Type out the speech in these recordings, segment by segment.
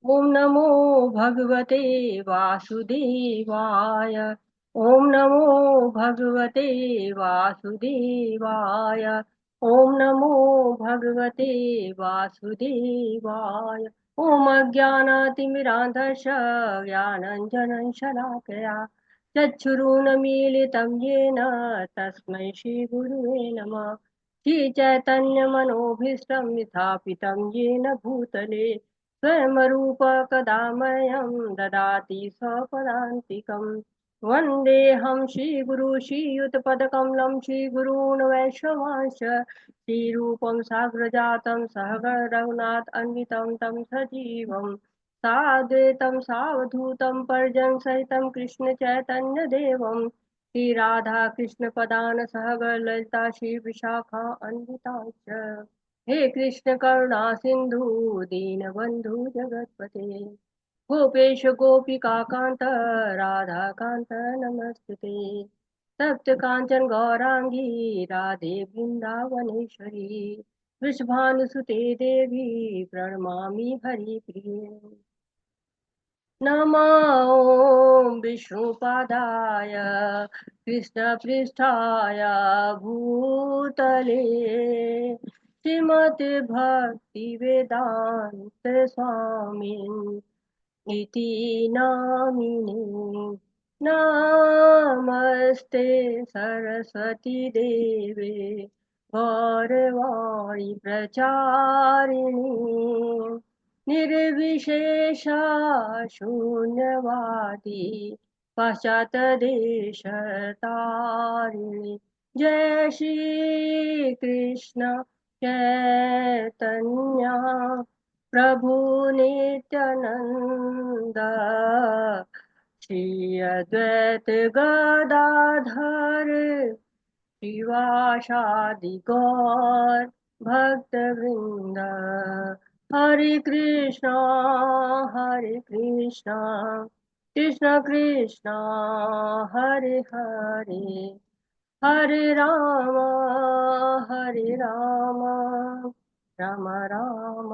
ओम नमो भगवते वासुदेवाय। ओम नमो भगवते वासुदेवाय। ओम नमो भगवते वासुदेवाय। ओम अज्ञानातिमिरान्धस्य ज्ञानञ्जनं शलाकया चक्षुरुन्मीलितं येन तस्मै श्रीगुरुवे नमः। श्रीचैतन्यमनोभीष्टं स्थापितं येन भूतले स्वयं रूप कदा मह्यं ददाति स्वपदान्तिकम्। वन्देऽहं श्रीगुरु श्रीयुतपदकमलं श्रीगुरून् वैष्णवांश्च श्रीरूपं साग्रजातं सहगण रघुनाथ अन्वितं तं सजीवं साद्वैतं सावधूतं परिजनसहितं कृष्ण चैतन्य देवं श्रीराधा कृष्ण पदान सहगण ललिता श्री विशाखा अन्विताश्च। हे कृष्ण करुणा सिंधु दीनबंधु जगतपते गोपेश गोपिका कांत राधा कांत नमस्तुते। तप्त कांचन गौरांगी राधे वृंदावनेश्वरी वृषभानुसुते देवी प्रणमामि हरिप्रिये। नमो विष्णुपादाय कृष्णपृष्ठाय भूतले श्रीमद् भक्तिवेदान्त स्वामिन् इति नामिने। नमस्ते सरस्वती देवे गौरवाणी प्रचारिणी निर्विशेषा शून्यवादी पाश्चात्यदेशतारिणी। जय श्री कृष्ण चैतन्य प्रभु नित्यानंद श्री अद्वैत गदाधर श्रीवासादि गौर भक्तवृंद। हरे कृष्णा कृष्ण कृष्णा हरे हरे हरे राम राम राम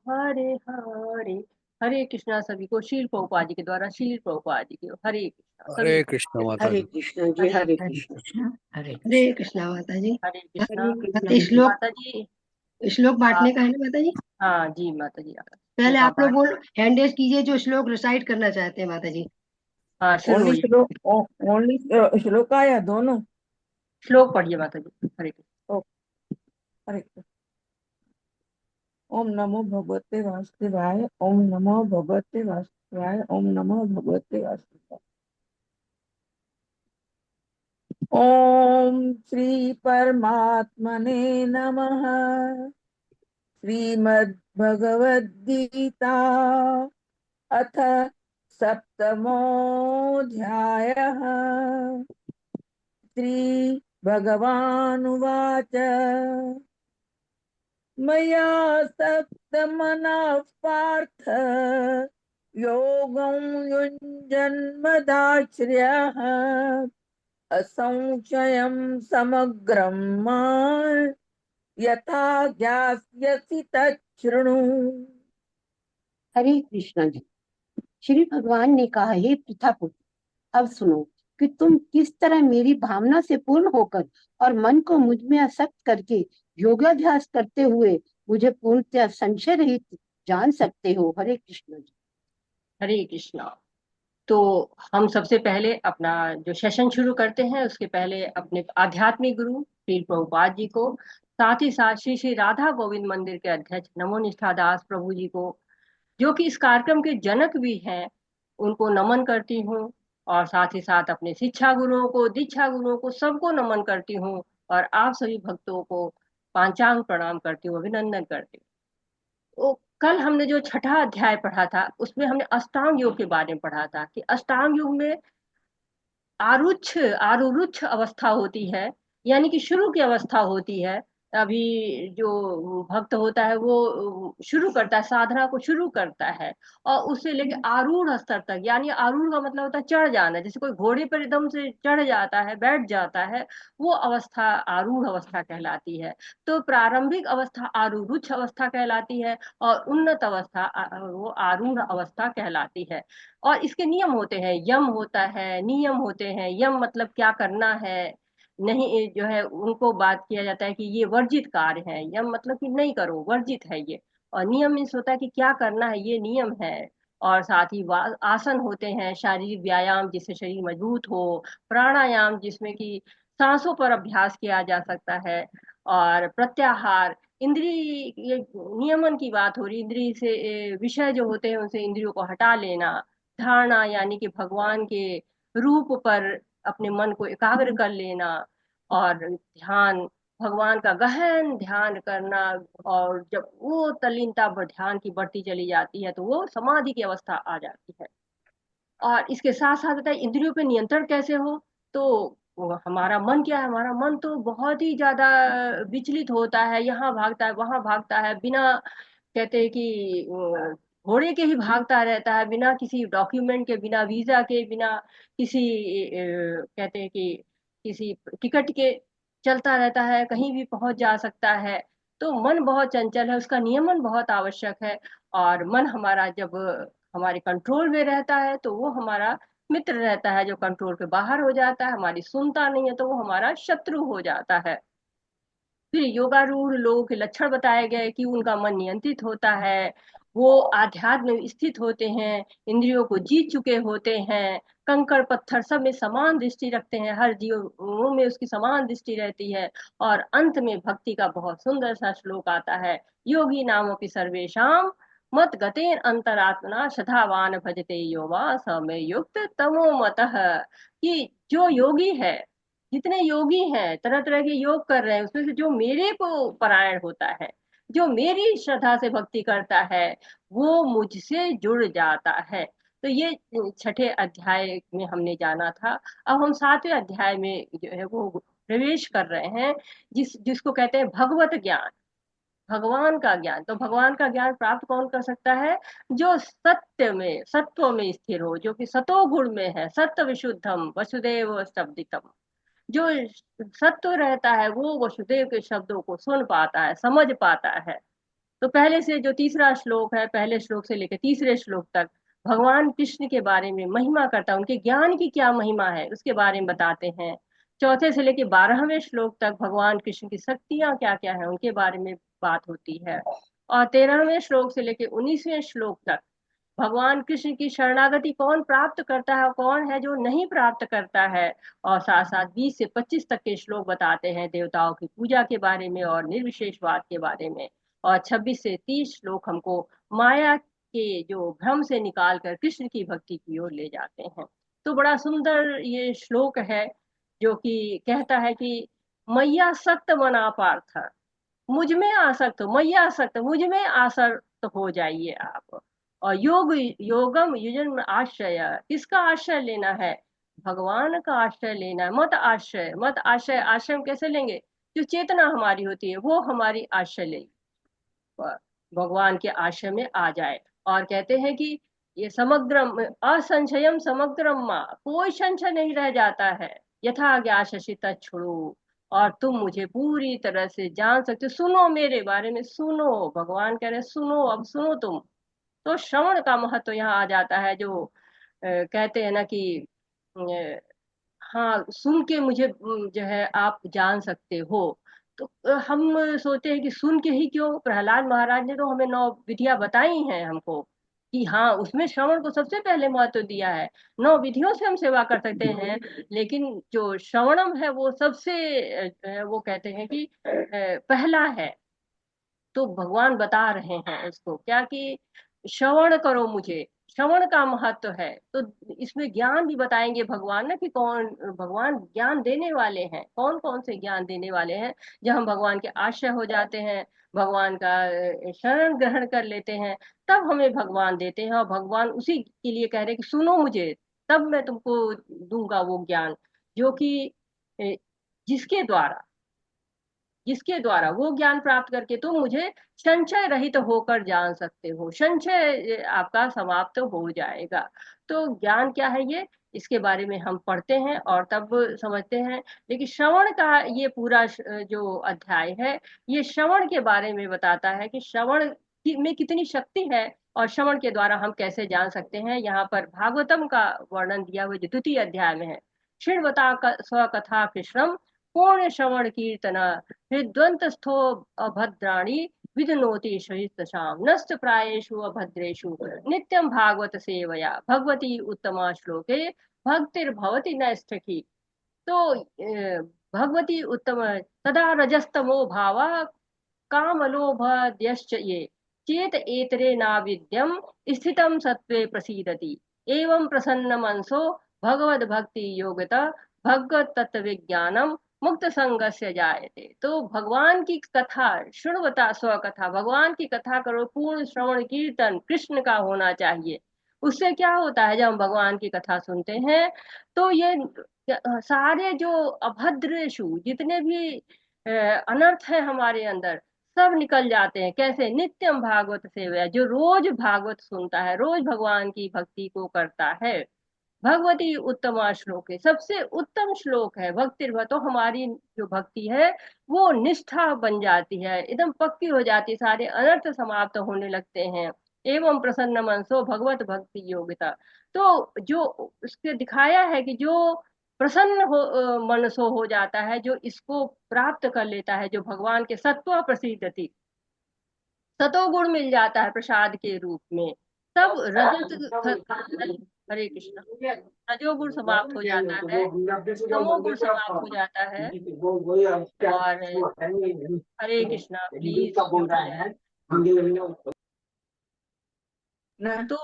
हरे हरे। हरे कृष्णा। सभी को शील प्रभुपाद जी के द्वारा शील प्रभुपाद जी की हरे कृष्णा सभी हरे को। कृष्ण माता हरे जी। कृष्ण जी, हरे हरे हरे कृष्ण। कृष्ण हरे हरे कृष्ण। कृष्णा माता जी। हरे कृष्णा। माता श्लोक माता जी श्लोक आप। बांटने का है ना माता जी? हाँ जी माता जी। पहले श्लोका आप लोग पाठ। बोलो, हैंड रेस कीजिए जो श्लोक रिसाइट करना चाहते हैं माता जी। हाँ शुरू ओनली हुई। श्लोक, ओनली श्लोका या दोनों? श्लोक पढ़िए माता जी। हरे कृष्ण। ओ, हरे कृष्ण। ओम नमो भगवते वासुदेवाय। ओम नमो भगवते वासुदेवाय। ओम नमो भगवते वासुदेवाय। ओम श्री परमात्मने नमः। श्रीमद् भगवद गीता अथ सप्तमोऽध्यायः। श्री भगवानुवाच मया सप्तमनः पार्थ योगं युञ्जन्मदाश्रयः असंशयं समग्रं मां यथा ज्ञास्यसि तच्छृणु। हरे कृष्ण जी। श्री भगवान ने कहा, हे पृथापुत्र, अब सुनो कि तुम किस तरह मेरी भावना से पूर्ण होकर और मन को मुझ में आसक्त करके योगाभ्यास करते हुए मुझे पूर्णतः संशय रहित जान सकते हो। हरे कृष्ण जी। हरे कृष्णा। तो हम सबसे पहले अपना जो सेशन शुरू करते हैं उसके पहले अपने आध्यात्मिक गुरु श्री प्रभुपाद जी को, साथ ही साथ श्री श्री राधा गोविंद मंदिर के अध्यक्ष नमो निष्ठा दास प्रभु जी को, जो कि इस कार्यक्रम के जनक भी हैं, उनको नमन करती हूँ। और साथ ही साथ अपने शिक्षा गुरुओं को, दीक्षा गुरुओं को, सबको नमन करती हूँ। और आप सभी भक्तों को पांचांग प्रणाम करती हूँ, अभिनंदन करती हूँ। तो कल हमने जो छठा अध्याय पढ़ा था उसमें हमने अष्टांग योग के बारे में पढ़ा था कि अष्टांग योग में आरुच्छ आरुरुच्छ अवस्था होती है, यानी कि शुरू की अवस्था होती है। अभी जो भक्त होता है वो शुरू करता है, साधना को शुरू करता है, और उससे लेके आरूढ़ स्तर तक, यानी आरूढ़ का मतलब होता है चढ़ जाना, जैसे कोई घोड़े पर एकदम से चढ़ जाता है, बैठ जाता है, वो अवस्था आरूढ़ अवस्था कहलाती है। तो प्रारंभिक अवस्था आरूढ़ अवस्था कहलाती है, और उन्नत अवस्था वो आरूढ़ अवस्था कहलाती है। और इसके नियम होते हैं, यम होता है, नियम होते हैं। यम मतलब क्या करना है, नहीं, ये जो है उनको बात किया जाता है कि ये वर्जित कार्य है। यम मतलब कि नहीं करो, वर्जित है ये। और नियम मीन्स होता है कि क्या करना है, ये नियम है। और साथ ही आसन होते हैं, शारीरिक व्यायाम जिससे शरीर मजबूत हो। प्राणायाम जिसमें कि सांसों पर अभ्यास किया जा सकता है। और प्रत्याहार, इंद्रिय, ये नियमन की बात हो रही, इंद्रिय से विषय जो होते हैं उनसे इंद्रियों को हटा लेना। धारणा यानी कि भगवान के रूप पर अपने मन को एकाग्र कर लेना। और ध्यान, भगवान का गहन ध्यान करना। और जब वो तल्लीनता ध्यान की बढ़ती चली जाती है तो वो समाधि की अवस्था आ जाती है। और इसके साथ साथ होता है इंद्रियों पे नियंत्रण कैसे हो। तो वो हमारा मन क्या है, हमारा मन तो बहुत ही ज्यादा विचलित होता है, यहाँ भागता है वहां भागता है, बिना, कहते हैं कि घोड़े के ही भागता रहता है, बिना किसी डॉक्यूमेंट के, बिना वीजा के, बिना किसी कहते हैं कि किसी टिकट के चलता रहता है, कहीं भी पहुंच जा सकता है। तो मन बहुत चंचल है, उसका नियमन बहुत आवश्यक है। और मन हमारा जब हमारे कंट्रोल में रहता है तो वो हमारा मित्र रहता है, जो कंट्रोल के बाहर हो जाता है, हमारी सुनता नहीं है तो वो हमारा शत्रु हो जाता है। फिर योगारूढ़ लोगों के लक्षण बताए गए कि उनका मन नियंत्रित होता है, वो आध्यात्म में स्थित होते हैं, इंद्रियों को जीत चुके होते हैं, कंकड़ पत्थर सब में समान दृष्टि रखते हैं, हर जीव में उसकी समान दृष्टि रहती है। और अंत में भक्ति का बहुत सुंदर सा श्लोक आता है, योगी नामों की सर्वेशाम मत गतेन अंतरात्मना श्रद्धावान भजते यो वा समय युक्त तमो मतः। कि जो योगी है, जितने योगी हैं तरह तरह के योग कर रहे हैं, उसमें से जो मेरे को परायण होता है, जो मेरी श्रद्धा से भक्ति करता है, वो मुझसे जुड़ जाता है। तो ये छठे अध्याय में हमने जाना था। अब हम सातवें अध्याय में जो है वो प्रवेश कर रहे हैं, जिसको कहते हैं भगवत ज्ञान, भगवान का ज्ञान। तो भगवान का ज्ञान प्राप्त कौन कर सकता है, जो सत्य में, सत्व में स्थिर हो, जो कि सतो गुण में है, सत्य विशुद्धम वसुदेव शब्दितम। जो सत्व रहता है वो वसुदेव के शब्दों को सुन पाता है, समझ पाता है। तो पहले से जो तीसरा श्लोक है, पहले श्लोक से लेकर तीसरे श्लोक तक भगवान कृष्ण के बारे में महिमा करता है, उनके ज्ञान की क्या महिमा है उसके बारे में बताते हैं। चौथे से लेकर 12वें श्लोक तक भगवान कृष्ण की शक्तियां क्या क्या है उनके बारे में बात होती है। और 13वें श्लोक से लेकर 19वें श्लोक तक भगवान कृष्ण की शरणागति कौन प्राप्त करता है और कौन है जो नहीं प्राप्त करता है। और साथ साथ 20 से 25 तक के श्लोक बताते हैं देवताओं की पूजा के बारे में और निर्विशेषवाद के बारे में। और 26 से 30 श्लोक हमको माया के जो भ्रम से निकाल कर कृष्ण की भक्ति की ओर ले जाते हैं। तो बड़ा सुंदर ये श्लोक है, जो कि कहता है कि मैया सक्त मना पार्थ, मुझ में आसक्त हो, मैया आसक्त, मुझ में आसक्त हो जाइए आप। और योगम युजन आश्रय, किसका आश्रय लेना है, भगवान का आश्रय लेना है। मत आश्रय, मत आश्रय, आश्रय हम कैसे लेंगे, जो चेतना हमारी होती है वो हमारी आश्रय ले, भगवान के आश्रय में आ जाए। और कहते हैं कि ये समग्रम असंशयम समग्रम माँ, कोई संशय नहीं रह जाता है, यथा ज्ञा शशि तच्छुणु, और तुम मुझे पूरी तरह से जान सकते हो। सुनो मेरे बारे में, सुनो, भगवान कह रहे सुनो, अब सुनो तुम। तो श्रवण का महत्व तो यहाँ आ जाता है, जो कहते हैं ना कि अ, हाँ, सुन के मुझे जो है आप जान सकते हो। तो हम सोचते हैं कि सुन के ही क्यों, प्रहलाद महाराज ने तो हमें 9 विधियां बताई हैं हमको, कि हाँ उसमें श्रवण को सबसे पहले महत्व दिया है। 9 विधियों से हम सेवा कर सकते हैं, लेकिन जो श्रवणम है वो सबसे वो कहते हैं कि पहला है। तो भगवान बता रहे हैं इसको क्या, कि श्रवण करो मुझे, श्रवण का महत्व है। तो इसमें ज्ञान भी बताएंगे भगवान ना, कि कौन भगवान ज्ञान देने वाले हैं, कौन कौन से ज्ञान देने वाले हैं। जब हम भगवान के आश्रय हो जाते हैं, भगवान का शरण ग्रहण कर लेते हैं, तब हमें भगवान देते हैं। और भगवान उसी के लिए कह रहे हैं कि सुनो मुझे, तब मैं तुमको दूंगा वो ज्ञान, जो कि जिसके द्वारा जिसके द्वारा वो ज्ञान प्राप्त करके तुम मुझे संशय रहित होकर जान सकते हो, संशय आपका समाप्त हो जाएगा। तो ज्ञान क्या है ये, इसके बारे में हम पढ़ते हैं और तब समझते हैं। लेकिन श्रवण का ये पूरा जो अध्याय है, ये श्रवण के बारे में बताता है कि श्रवण में कितनी शक्ति है और श्रवण के द्वारा हम कैसे जान सकते हैं। यहाँ पर भागवतम का वर्णन दिया हुआ जो द्वितीय अध्याय में है, श्रृणवता स्वकथा कृष्णम पूर्ण श्रवण कीर्तना हृद्वंतस्थो अभद्राणि विदनोति सहितशाम नष्ट प्रायेषु अभद्रेषु नित्यं भागवत सेवया भगवती उत्तमा श्लोके भक्तिर्भवति नैष्ठिकी। तो भगवती उत्तम तदा रजस्तमो भावा कामलोभद्यश्च ये चेत एतरे नाविद्यम स्थितम सत्वे प्रसीदति एवं प्रसन्न मनसो भगवद भक्ति योगता भगवत तत्व विज्ञानम मुक्त संगस्य जायते। तो भगवान की कथा श्रृणवता स्व कथा, भगवान की कथा करो, पूर्ण श्रवण कीर्तन कृष्ण का होना चाहिए। उससे क्या होता है, जब हम भगवान की कथा सुनते हैं तो ये सारे जो अभद्रेषु जितने भी अनर्थ है हमारे अंदर सब निकल जाते हैं। कैसे, नित्यम भागवत सेवया, जो रोज भागवत सुनता है, रोज भगवान की भक्ति को करता है। भगवती उत्तमा श्लोक है, सबसे उत्तम श्लोक है। भक्ति तो हमारी जो भक्ति है वो निष्ठा बन जाती है, एकदम पक्की हो जाती है, सारे अनर्थ समाप्त होने लगते हैं। एवं प्रसन्न मनसो भगवत भक्ति योगिता। तो जो उसके दिखाया है कि जो प्रसन्न मन सो हो जाता है, जो इसको प्राप्त कर लेता है, जो भगवान के सत्व प्रसिद्धति सतोगुण मिल जाता है प्रसाद के रूप में, तब हरे कृष्ण, रजोगुण समाप्त हो जाता है, तमोगुण समाप्त हो जाता है। और हरे कृष्णा, प्लीज तो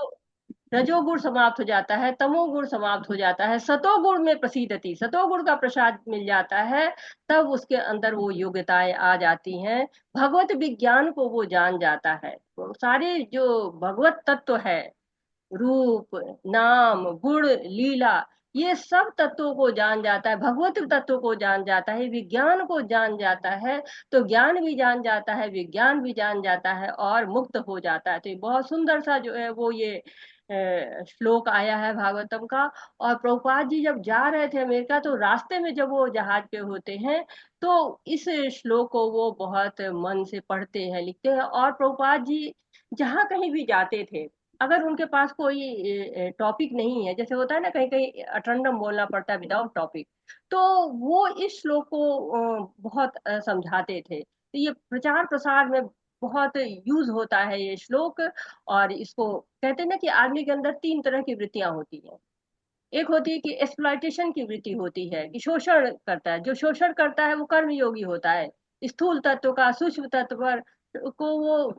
रजोगुण समाप्त हो जाता है, तमोगुण समाप्त हो जाता है, सतोगुण में प्रसिद्धति, सतोगुण का प्रसाद मिल जाता है, तब उसके अंदर वो योग्यताएं आ जाती हैं, भगवत विज्ञान को वो जान जाता है। तो सारे जो भगवत तत्व है, रूप नाम गुण लीला, ये सब तत्वों को जान जाता है, भगवत तत्व को जान जाता है, विज्ञान को जान जाता है। तो ज्ञान भी जान जाता है, विज्ञान भी जान जाता है और मुक्त हो जाता है। तो ये बहुत सुंदर सा जो है वो ये श्लोक आया है भागवतम का। और प्रभुपाद जी जब जा रहे थे अमेरिका, तो रास्ते में जब वो जहाज पे होते हैं तो इस श्लोक को वो बहुत मन से पढ़ते हैं, लिखते हैं। और प्रभुपाद जी जहाँ कहीं भी जाते थे, अगर उनके पास कोई टॉपिक नहीं है, जैसे होता है ना कहीं कहीं अटंडम बोलना पड़ता है विदाउट टॉपिक, तो वो इस श्लोक को बहुत समझाते थे। तो ये प्रचार प्रसार में बहुत यूज होता है ये श्लोक। और इसको कहते हैं ना कि आदमी के अंदर तीन तरह की वृत्तियां होती हैं। एक होती है कि एक्सप्लॉयटेशन की वृत्ति होती है, कि शोषण करता है, जो शोषण करता है वो कर्म योगी होता है, स्थूल तत्व का सूक्ष्म तत्व पर को वो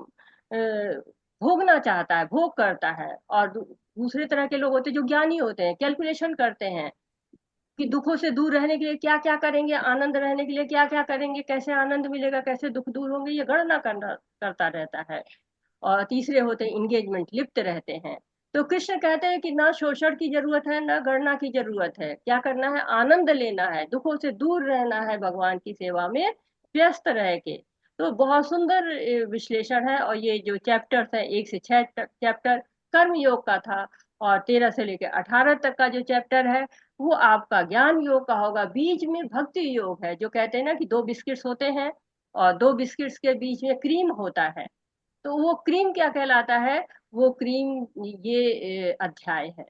भोगना चाहता है, भोग करता है। और दूसरे तरह के लोग होते हैं जो ज्ञानी होते हैं, कैलकुलेशन करते हैं कि दुखों से दूर रहने के लिए क्या क्या करेंगे, आनंद रहने के लिए क्या क्या करेंगे, कैसे आनंद मिलेगा, कैसे दुख दूर होंगे, ये गणना करना करता रहता है। और तीसरे होते हैं इंगेजमेंट, लिप्त रहते हैं। तो कृष्ण कहते हैं कि ना शोषण की जरूरत है, ना गणना की जरूरत है, क्या करना है, आनंद लेना है, दुखों से दूर रहना है, भगवान की सेवा में व्यस्त रह के। तो बहुत सुंदर विश्लेषण है। और ये जो चैप्टर्स है, 1 से 6 चैप्टर कर्म योग का था, और 13 से लेकर 18 तक का जो चैप्टर है वो आपका ज्ञान योग का होगा। बीच में भक्ति योग है, जो कहते हैं ना कि 2 बिस्किट्स होते हैं और 2 बिस्किट्स के बीच में क्रीम होता है, तो वो क्रीम क्या कहलाता है, वो क्रीम ये अध्याय है।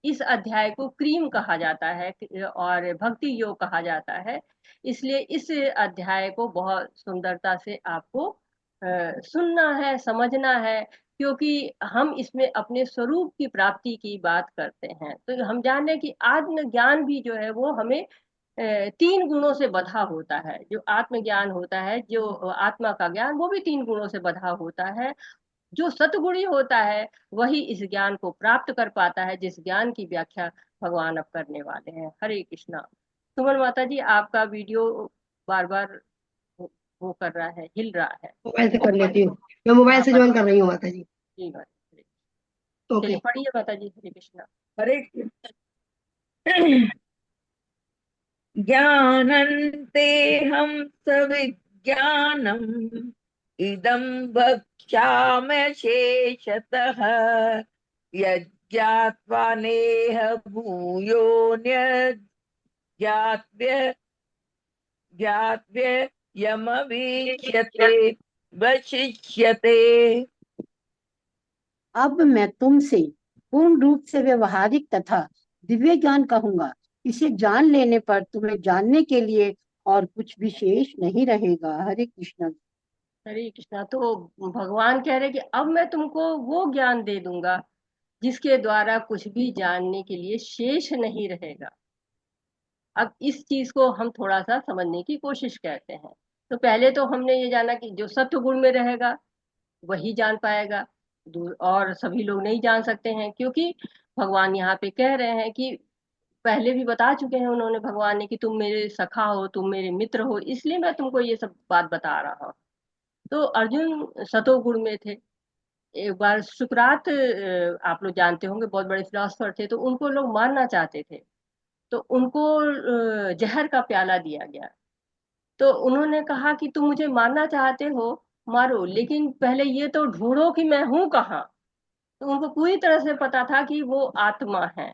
इस अध्याय को क्रीम कहा जाता है और भक्ति योग कहा जाता है। इसलिए इस अध्याय को बहुत सुंदरता से आपको सुनना है, समझना है, क्योंकि हम इसमें अपने स्वरूप की प्राप्ति की बात करते हैं। तो हम जाने कि आत्म ज्ञान भी जो है वो हमें 3 गुणों से बधा होता है। जो आत्मज्ञान होता है, जो आत्मा का ज्ञान, वो भी 3 गुणों से बधा होता है। जो सतगुणी होता है वही इस ज्ञान को प्राप्त कर पाता है, जिस ज्ञान की व्याख्या भगवान अब करने वाले हैं। हरे कृष्णा। सुमन माता जी, आपका वीडियो बार बार वो कर रहा है, हिल रहा है। मोबाइल से कर लेती हूँ, मैं मोबाइल हाँ, से ज्वाइन कर रही हूँ माता जी। जी बात। ओके। चलिए पढ़िए माता जी, हरे कृष्णा। हरे ज्ञानन्ते हम सविज्ञानम् ज्ञानम् इदं वक्ष्यामि शेषतः यज्ञात्वा नेह भूयोऽन्यज्ञात्व्य ज्ञात्व्य यमवीक्ष्यते वशिष्यते। अब मैं तुमसे पूर्ण रूप से व्यवहारिक तथा दिव्य ज्ञान कहूंगा। इसे जान लेने पर तुम्हें जानने के लिए और कुछ विशेष नहीं रहेगा। हरे कृष्ण। हरे कृष्णा। तो भगवान कह रहे कि अब मैं तुमको वो ज्ञान दे दूंगा जिसके द्वारा कुछ भी जानने के लिए शेष नहीं रहेगा। अब इस चीज को हम थोड़ा सा समझने की कोशिश करते हैं। तो पहले तो हमने ये जाना कि जो सत्व गुण में रहेगा वही जान पाएगा, और सभी लोग नहीं जान सकते हैं, क्योंकि भगवान यहाँ पे कह रहे हैं कि पहले भी बता चुके हैं उन्होंने, भगवान ने, कि तुम मेरे सखा हो, तुम मेरे मित्र हो, इसलिए मैं तुमको ये सब बात बता रहा हूँ। तो अर्जुन सतोगुण में थे। एक बार सुकरात, आप लोग जानते होंगे, बहुत बड़े फिलोसफर थे, तो उनको लोग मारना चाहते थे। तो उनको जहर का प्याला दिया गया। तो उन्होंने कहा कि तुम मुझे मारना चाहते हो, मारो, लेकिन पहले ये तो ढूंढो कि मैं हूं कहाँ। तो उनको पूरी तरह से पता था कि वो आत्मा है।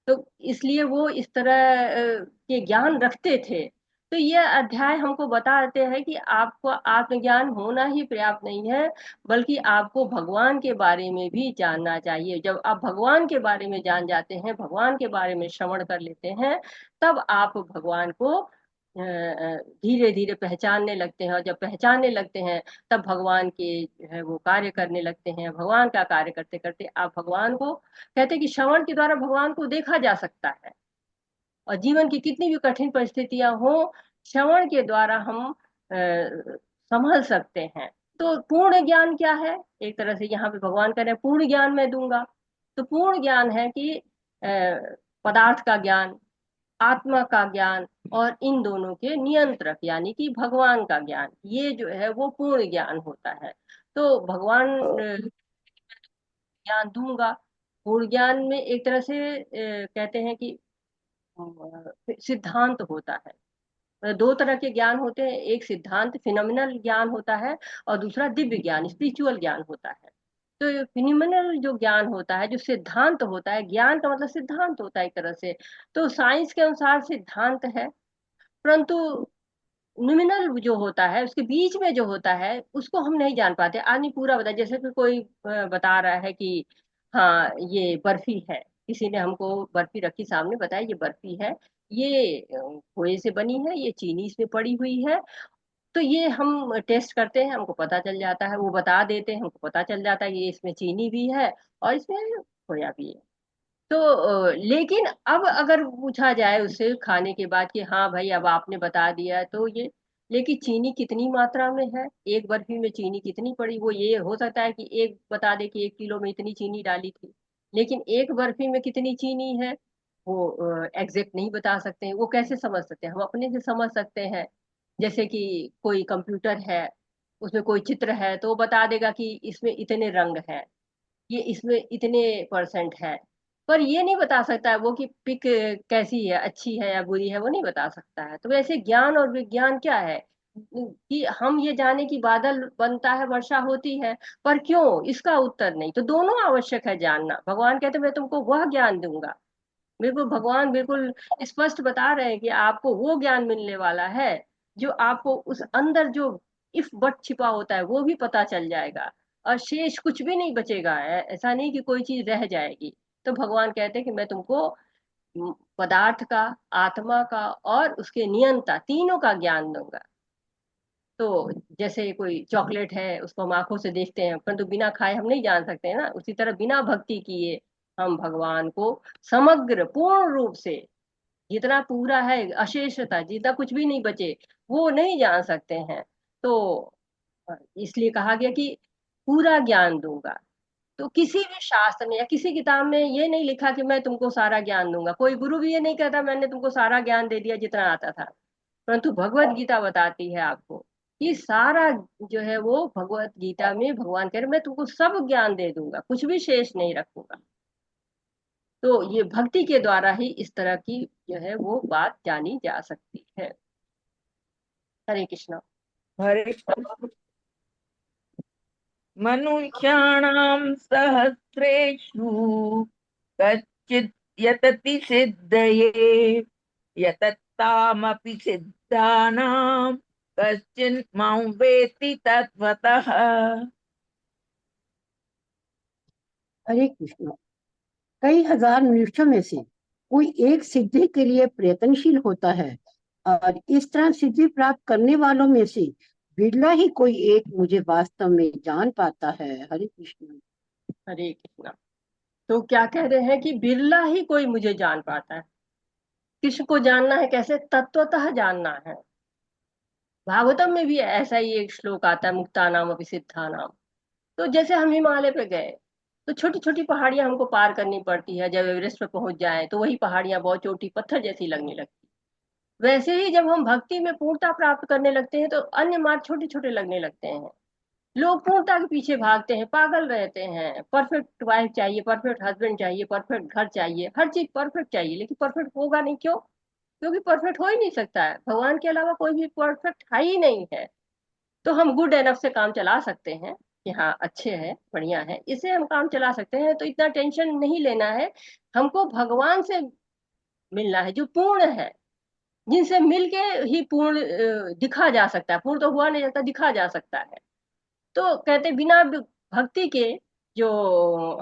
तो इसलिए वो इस तरह के ज्ञान रखते थे। तो ये अध्याय हमको बताते हैं कि आपको आत्मज्ञान होना ही पर्याप्त नहीं है, बल्कि आपको भगवान के बारे में भी जानना चाहिए। जब आप भगवान के बारे में जान जाते हैं, भगवान के बारे में श्रवण कर लेते हैं, तब आप भगवान को धीरे धीरे पहचानने लगते हैं। और जब पहचानने लगते हैं, तब भगवान के जो है वो कार्य करने लगते हैं। भगवान का कार्य करते करते आप भगवान को, कहते हैं कि श्रवण के द्वारा भगवान को देखा जा सकता है। और जीवन की कितनी भी कठिन परिस्थितियां हो, श्रवण के द्वारा हम संभल सकते हैं। तो पूर्ण ज्ञान क्या है? एक तरह से यहाँ पे भगवान कह रहे हैं पूर्ण ज्ञान मैं दूंगा। तो पूर्ण ज्ञान है कि पदार्थ का ज्ञान, आत्मा का ज्ञान, और इन दोनों के नियंत्रक यानी कि भगवान का ज्ञान, ये जो है वो पूर्ण ज्ञान होता है। तो भगवान ज्ञान दूंगा। पूर्ण ज्ञान में एक तरह से कहते हैं कि सिद्धांत होता है। दो तरह के ज्ञान होते हैं, एक सिद्धांत फिनोमिनल ज्ञान होता है, और दूसरा दिव्य ज्ञान स्पिरिचुअल ज्ञान होता है। तो फिनोमिनल जो ज्ञान होता है, जो सिद्धांत होता है, ज्ञान का मतलब सिद्धांत होता है एक तरह से। तो साइंस के अनुसार सिद्धांत है, परंतु नॉमिनल जो होता है, उसके बीच में जो होता है, उसको हम नहीं जान पाते। आदमी पूरा बता, जैसे कि कोई बता रहा है कि हाँ ये बर्फी है, किसी ने हमको बर्फी रखी सामने, बताया ये बर्फी है, ये खोए से बनी है, ये चीनी इसमें पड़ी हुई है। तो ये हम टेस्ट करते हैं, हमको पता चल जाता है, वो बता देते हैं, हमको पता चल जाता है कि ये इसमें चीनी भी है और इसमें खोया भी है। तो लेकिन अब अगर पूछा जाए उससे खाने के बाद कि हाँ भाई अब आपने बता दिया, तो ये, लेकिन चीनी कितनी मात्रा में है, एक बर्फी में चीनी कितनी पड़ी, वो ये हो सकता है कि एक बता दे कि 1 किलो में इतनी चीनी डाली थी, लेकिन एक बर्फी में कितनी चीनी है वो एग्जैक्ट नहीं बता सकते हैं। वो कैसे समझ सकते हैं? हम अपने से समझ सकते हैं। जैसे कि कोई कंप्यूटर है, उसमें कोई चित्र है, तो वो बता देगा कि इसमें इतने रंग हैं, ये इसमें इतने परसेंट है। पर ये नहीं बता सकता है वो कि पिक कैसी है, अच्छी है या बुरी है, वो नहीं बता सकता है। तो वैसे ज्ञान और विज्ञान क्या है कि हम ये जाने कि बादल बनता है, वर्षा होती है, पर क्यों, इसका उत्तर नहीं। तो दोनों आवश्यक है जानना। भगवान कहते मैं तुमको वह ज्ञान दूंगा। बिल्कुल भगवान बिल्कुल स्पष्ट बता रहे हैं कि आपको वो ज्ञान मिलने वाला है जो आपको उस अंदर जो इफ बट छिपा होता है वो भी पता चल जाएगा, और शेष कुछ भी नहीं बचेगा। ऐसा नहीं कि कोई चीज रह जाएगी। तो भगवान कहते हैं कि मैं तुमको पदार्थ का, आत्मा का और उसके नियंता तीनों का ज्ञान दूंगा। तो जैसे कोई चॉकलेट है, उसको हम आंखों से देखते हैं, परंतु बिना खाए हम नहीं जान सकते हैं ना, उसी तरह बिना भक्ति किए हम भगवान को समग्र पूर्ण रूप से, जितना पूरा है, अशेषता, जितना कुछ भी नहीं बचे, वो नहीं जान सकते हैं। तो इसलिए कहा गया कि पूरा ज्ञान दूंगा। तो किसी भी शास्त्र में या किसी किताब में ये नहीं लिखा कि मैं तुमको सारा ज्ञान दूंगा। कोई गुरु भी ये नहीं कहता मैंने तुमको सारा ज्ञान दे दिया जितना आता था। परंतु भगवत गीता बताती है आपको कि सारा जो है वो भगवत गीता में भगवान कह रहे मैं तुमको सब ज्ञान दे दूंगा, कुछ भी शेष नहीं रखूंगा। तो ये भक्ति के द्वारा ही इस तरह की जो है वो बात जानी जा सकती है। हरे कृष्णा। हरे मनुष्याणां सहस्रेषु कच्चित् यतति सिद्धये यततामपि सिद्धानां कश्चिन् मां वेत्ति तत्त्वतः। हरे कृष्ण। कई हजार मनुष्यों में से कोई एक सिद्धि के लिए प्रयत्नशील होता है और इस तरह सिद्धि प्राप्त करने वालों में से बिरला ही कोई एक मुझे वास्तव में जान पाता है। हरे कृष्ण। हरे कृष्णा। तो क्या कह रहे हैं कि बिरला ही कोई मुझे जान पाता है। कृष्ण को जानना है कैसे? तत्वतः जानना है। भागवतम में भी ऐसा ही एक श्लोक आता है, मुक्ता नाम अभी सिद्धा नाम। तो जैसे हम हिमालय पे गए तो छोटी छोटी पहाड़ियां हमको पार करनी पड़ती है, जब एवरेस्ट पे पहुंच जाए तो वही पहाड़ियां बहुत चोटी पत्थर जैसी लगने लगती। वैसे ही जब हम भक्ति में पूर्णता प्राप्त करने लगते हैं तो अन्य मार्ग छोटे छोटे लगने लगते हैं। लोग पूर्णता के पीछे भागते हैं, पागल रहते हैं। परफेक्ट वाइफ चाहिए, परफेक्ट हस्बैंड चाहिए, परफेक्ट घर चाहिए, हर चीज परफेक्ट चाहिए, लेकिन परफेक्ट होगा नहीं। क्यों? क्योंकि परफेक्ट हो ही नहीं सकता है। भगवान के अलावा कोई भी परफेक्ट है ही नहीं है। तो हम गुड एनफ से काम चला सकते हैं कि हाँ अच्छे हैं, बढ़िया है, इससे हम काम चला सकते हैं। तो इतना टेंशन नहीं लेना है। हमको भगवान से मिलना है जो पूर्ण है, जिनसे मिलके ही पूर्ण दिखा जा सकता है। पूर्ण तो हुआ नहीं जाता, दिखा जा सकता है। तो कहते बिना भक्ति के जो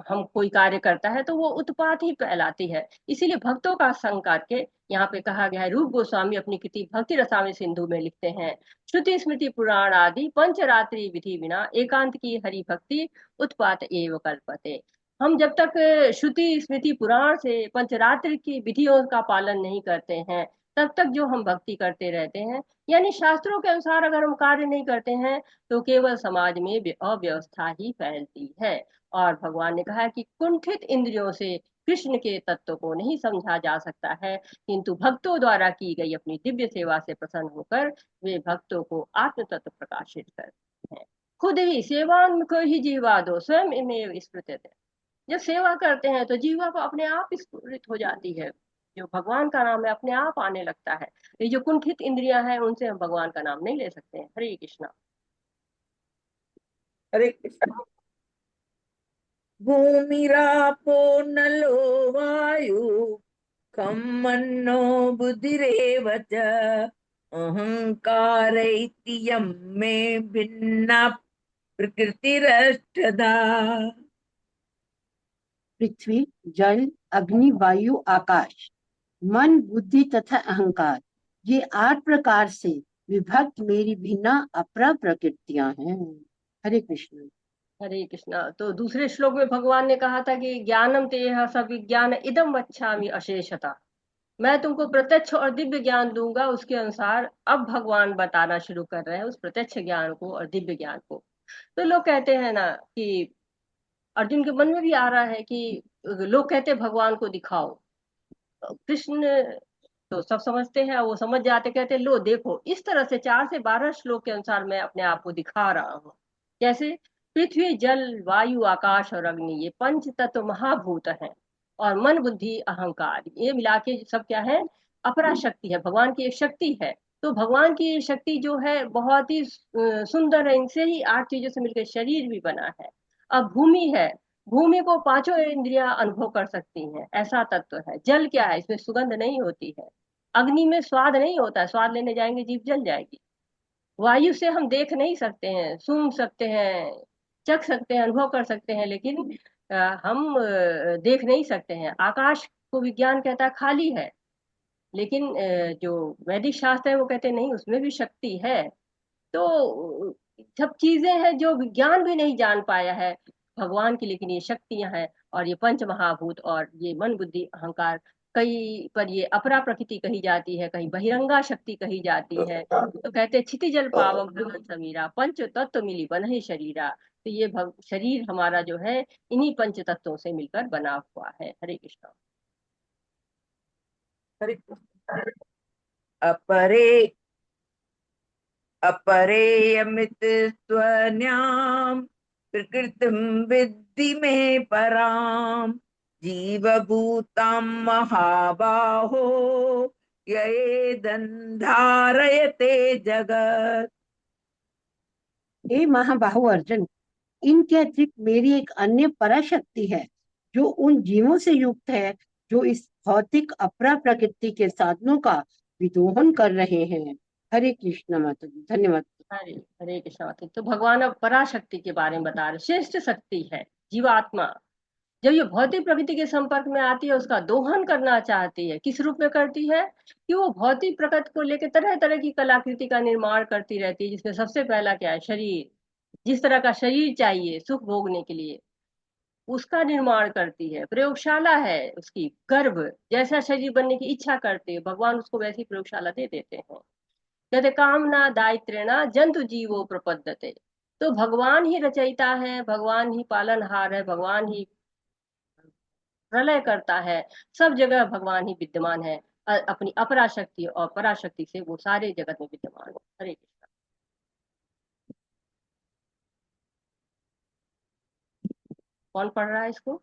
हम कोई कार्य करता है तो वो उत्पात ही कहलाती है। इसीलिए भक्तों का संग करके यहाँ पे कहा गया है। रूप गोस्वामी अपनी कृति भक्ति रसामृत सिंधु में लिखते हैं, श्रुति स्मृति पुराण आदि पंचरात्रि विधि बिना एकांत की हरि भक्ति उत्पात एव कल्पते। हम जब तक श्रुति स्मृति पुराण से पंचरात्रि की विधियों का पालन नहीं करते हैं, तब तक जो हम भक्ति करते रहते हैं, यानी शास्त्रों के अनुसार अगर हम कार्य नहीं करते हैं, तो केवल समाज में अव्यवस्था ही फैलती है। और भगवान ने कहा है कि कुंठित इंद्रियों से कृष्ण के तत्व को नहीं समझा जा सकता है, किंतु भक्तों द्वारा की गई अपनी दिव्य सेवा से प्रसन्न होकर वे भक्तों को आत्म तत्व प्रकाशित करते हैं। खुद ही सेवान को ही जीवा दो स्वयं में स्मृत। जब सेवा करते हैं तो जीवा को अपने आप स्फुरित हो जाती है, जो भगवान का नाम है अपने आप आने लगता है। ये जो कुंठित इंद्रियां हैं उनसे हम भगवान का नाम नहीं ले सकते हैं। हरे कृष्णा। हरे कृष्ण। भूमिरापो नलो वायु खं मन्नो बुद्धिरेव च अहंकार इति यं मे भिन्ना प्रकृतिरष्टधा। पृथ्वी, जल, अग्नि, वायु, आकाश, मन, बुद्धि तथा अहंकार, ये 8 प्रकार से विभक्त मेरी भिन्न अपरा प्रकृतियां हैं। हरे कृष्ण। हरे कृष्णा। तो दूसरे श्लोक में भगवान ने कहा था कि ज्ञानम तेह सविज्ञान इदम वच्छामि अशेषता। मैं तुमको प्रत्यक्ष और दिव्य ज्ञान दूंगा। उसके अनुसार अब भगवान बताना शुरू कर रहे हैं उस प्रत्यक्ष ज्ञान को और दिव्य ज्ञान को। तो लोग कहते हैं ना कि अर्जुन के मन में भी आ रहा है कि लोग कहते हैं भगवान को दिखाओ। कृष्ण तो सब समझते हैं, वो समझ जाते, कहते लो देखो इस तरह से 4 से 12 श्लोक के अनुसार मैं अपने आप को दिखा रहा हूँ। कैसे? पृथ्वी जल वायु आकाश और अग्नि ये पंच तत्व महाभूत हैं, और मन बुद्धि अहंकार ये मिला के सब क्या है? अपरा शक्ति है, भगवान की एक शक्ति है। तो भगवान की ये शक्ति जो है बहुत ही सुंदर है। इनसे ही 8 चीजों से मिलकर शरीर भी बना है। अब भूमि है, भूमि को पांचों इंद्रियां अनुभव कर सकती हैं, ऐसा तत्व है। जल क्या है? इसमें सुगंध नहीं होती है। अग्नि में स्वाद नहीं होता है, स्वाद लेने जाएंगे जीभ जल जाएगी। वायु से हम देख नहीं सकते हैं, सूंघ सकते हैं, चख सकते हैं, अनुभव कर सकते हैं, लेकिन हम देख नहीं सकते हैं। आकाश को विज्ञान कहता है खाली है, लेकिन जो वैदिक शास्त्र है वो कहते हैं नहीं, उसमें भी शक्ति है। तो सब चीजें हैं जो विज्ञान भी नहीं जान पाया है भगवान की, लेकिन ये शक्तियां हैं। और ये पंच महाभूत और ये मन बुद्धि अहंकार, कहीं पर ये अपरा प्रकृति कही जाती है, कहीं बहिरंगा शक्ति कही जाती है। तो कहते हैं क्षिति जल पावक गगन समीरा पंच तत्व मिली बन्हे शरीरा। तो ये शरीर हमारा जो है इन्हीं पंच तत्वों से मिलकर बना हुआ है। हरे कृष्ण। हरे कृष्ण। अपरे अपरेयमित स्वन्याम प्रकृतिम विद्धि में पराम जीवभूतां महाबाहो ये धारयते जगत। हे महाबाहु अर्जुन, इनके अतिरिक्त मेरी एक अन्य पराशक्ति है जो उन जीवों से युक्त है जो इस भौतिक अपरा प्रकृति के साधनों का विदोहन कर रहे हैं। हरे कृष्ण माता जी, धन्यवाद। हरे हरे कृष्णा माता जी। तो भगवान अब पराशक्ति के बारे में बता रहे, श्रेष्ठ शक्ति है जीवात्मा। जब ये भौतिक प्रकृति के संपर्क में आती है, उसका दोहन करना चाहती है। किस रूप में करती है? कि वो भौतिक प्रकृति को लेकर तरह तरह की कलाकृति का निर्माण करती रहती है, जिसमें सबसे पहला क्या है? शरीर। जिस तरह का शरीर चाहिए सुख भोगने के लिए, उसका निर्माण करती है। प्रयोगशाला है उसकी, गर्भ। जैसा शरीर बनने की इच्छा करते हैं, भगवान उसको वैसी प्रयोगशाला दे देते हैं। कहते कामना दायित्रेणा जंतु जीवो प्रपद्यते। तो भगवान ही रचयिता है, भगवान ही पालनहार है, भगवान ही प्रलय करता है। सब जगह भगवान ही विद्यमान है। अपनी अपराशक्ति और पराशक्ति से वो सारे जगत में विद्यमान है। हरे कृष्ण। कौन पढ़ रहा है इसको?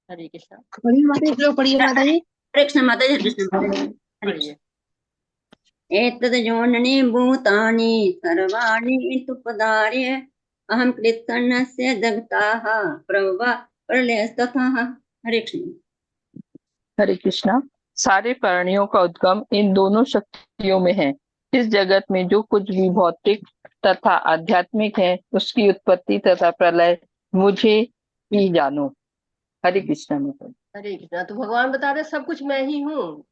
हरे कृष्ण। पढ़िए माता जी, श्लोक पढ़िए माता जी। हरे कृष्ण माता जी, हरे कृष्ण माता जी। हरे कृष्ण। पढ़िए। एतद् योनिनि भूतानि सर्वाणि तुपदार्य अहं कृत्स्नस्य जगताः प्रभवा प्रलयस्ततः। हरे कृष्ण। हरे कृष्णा। सारे प्राणियों का उद्गम इन दोनों शक्तियों में है। इस जगत में जो कुछ भी भौतिक तथा आध्यात्मिक है, उसकी उत्पत्ति तथा प्रलय मुझे ही जानो। हरे कृष्णा माता जी। हरे कृष्ण। तो भगवान बता रहे सब कुछ मैं ही हूँ।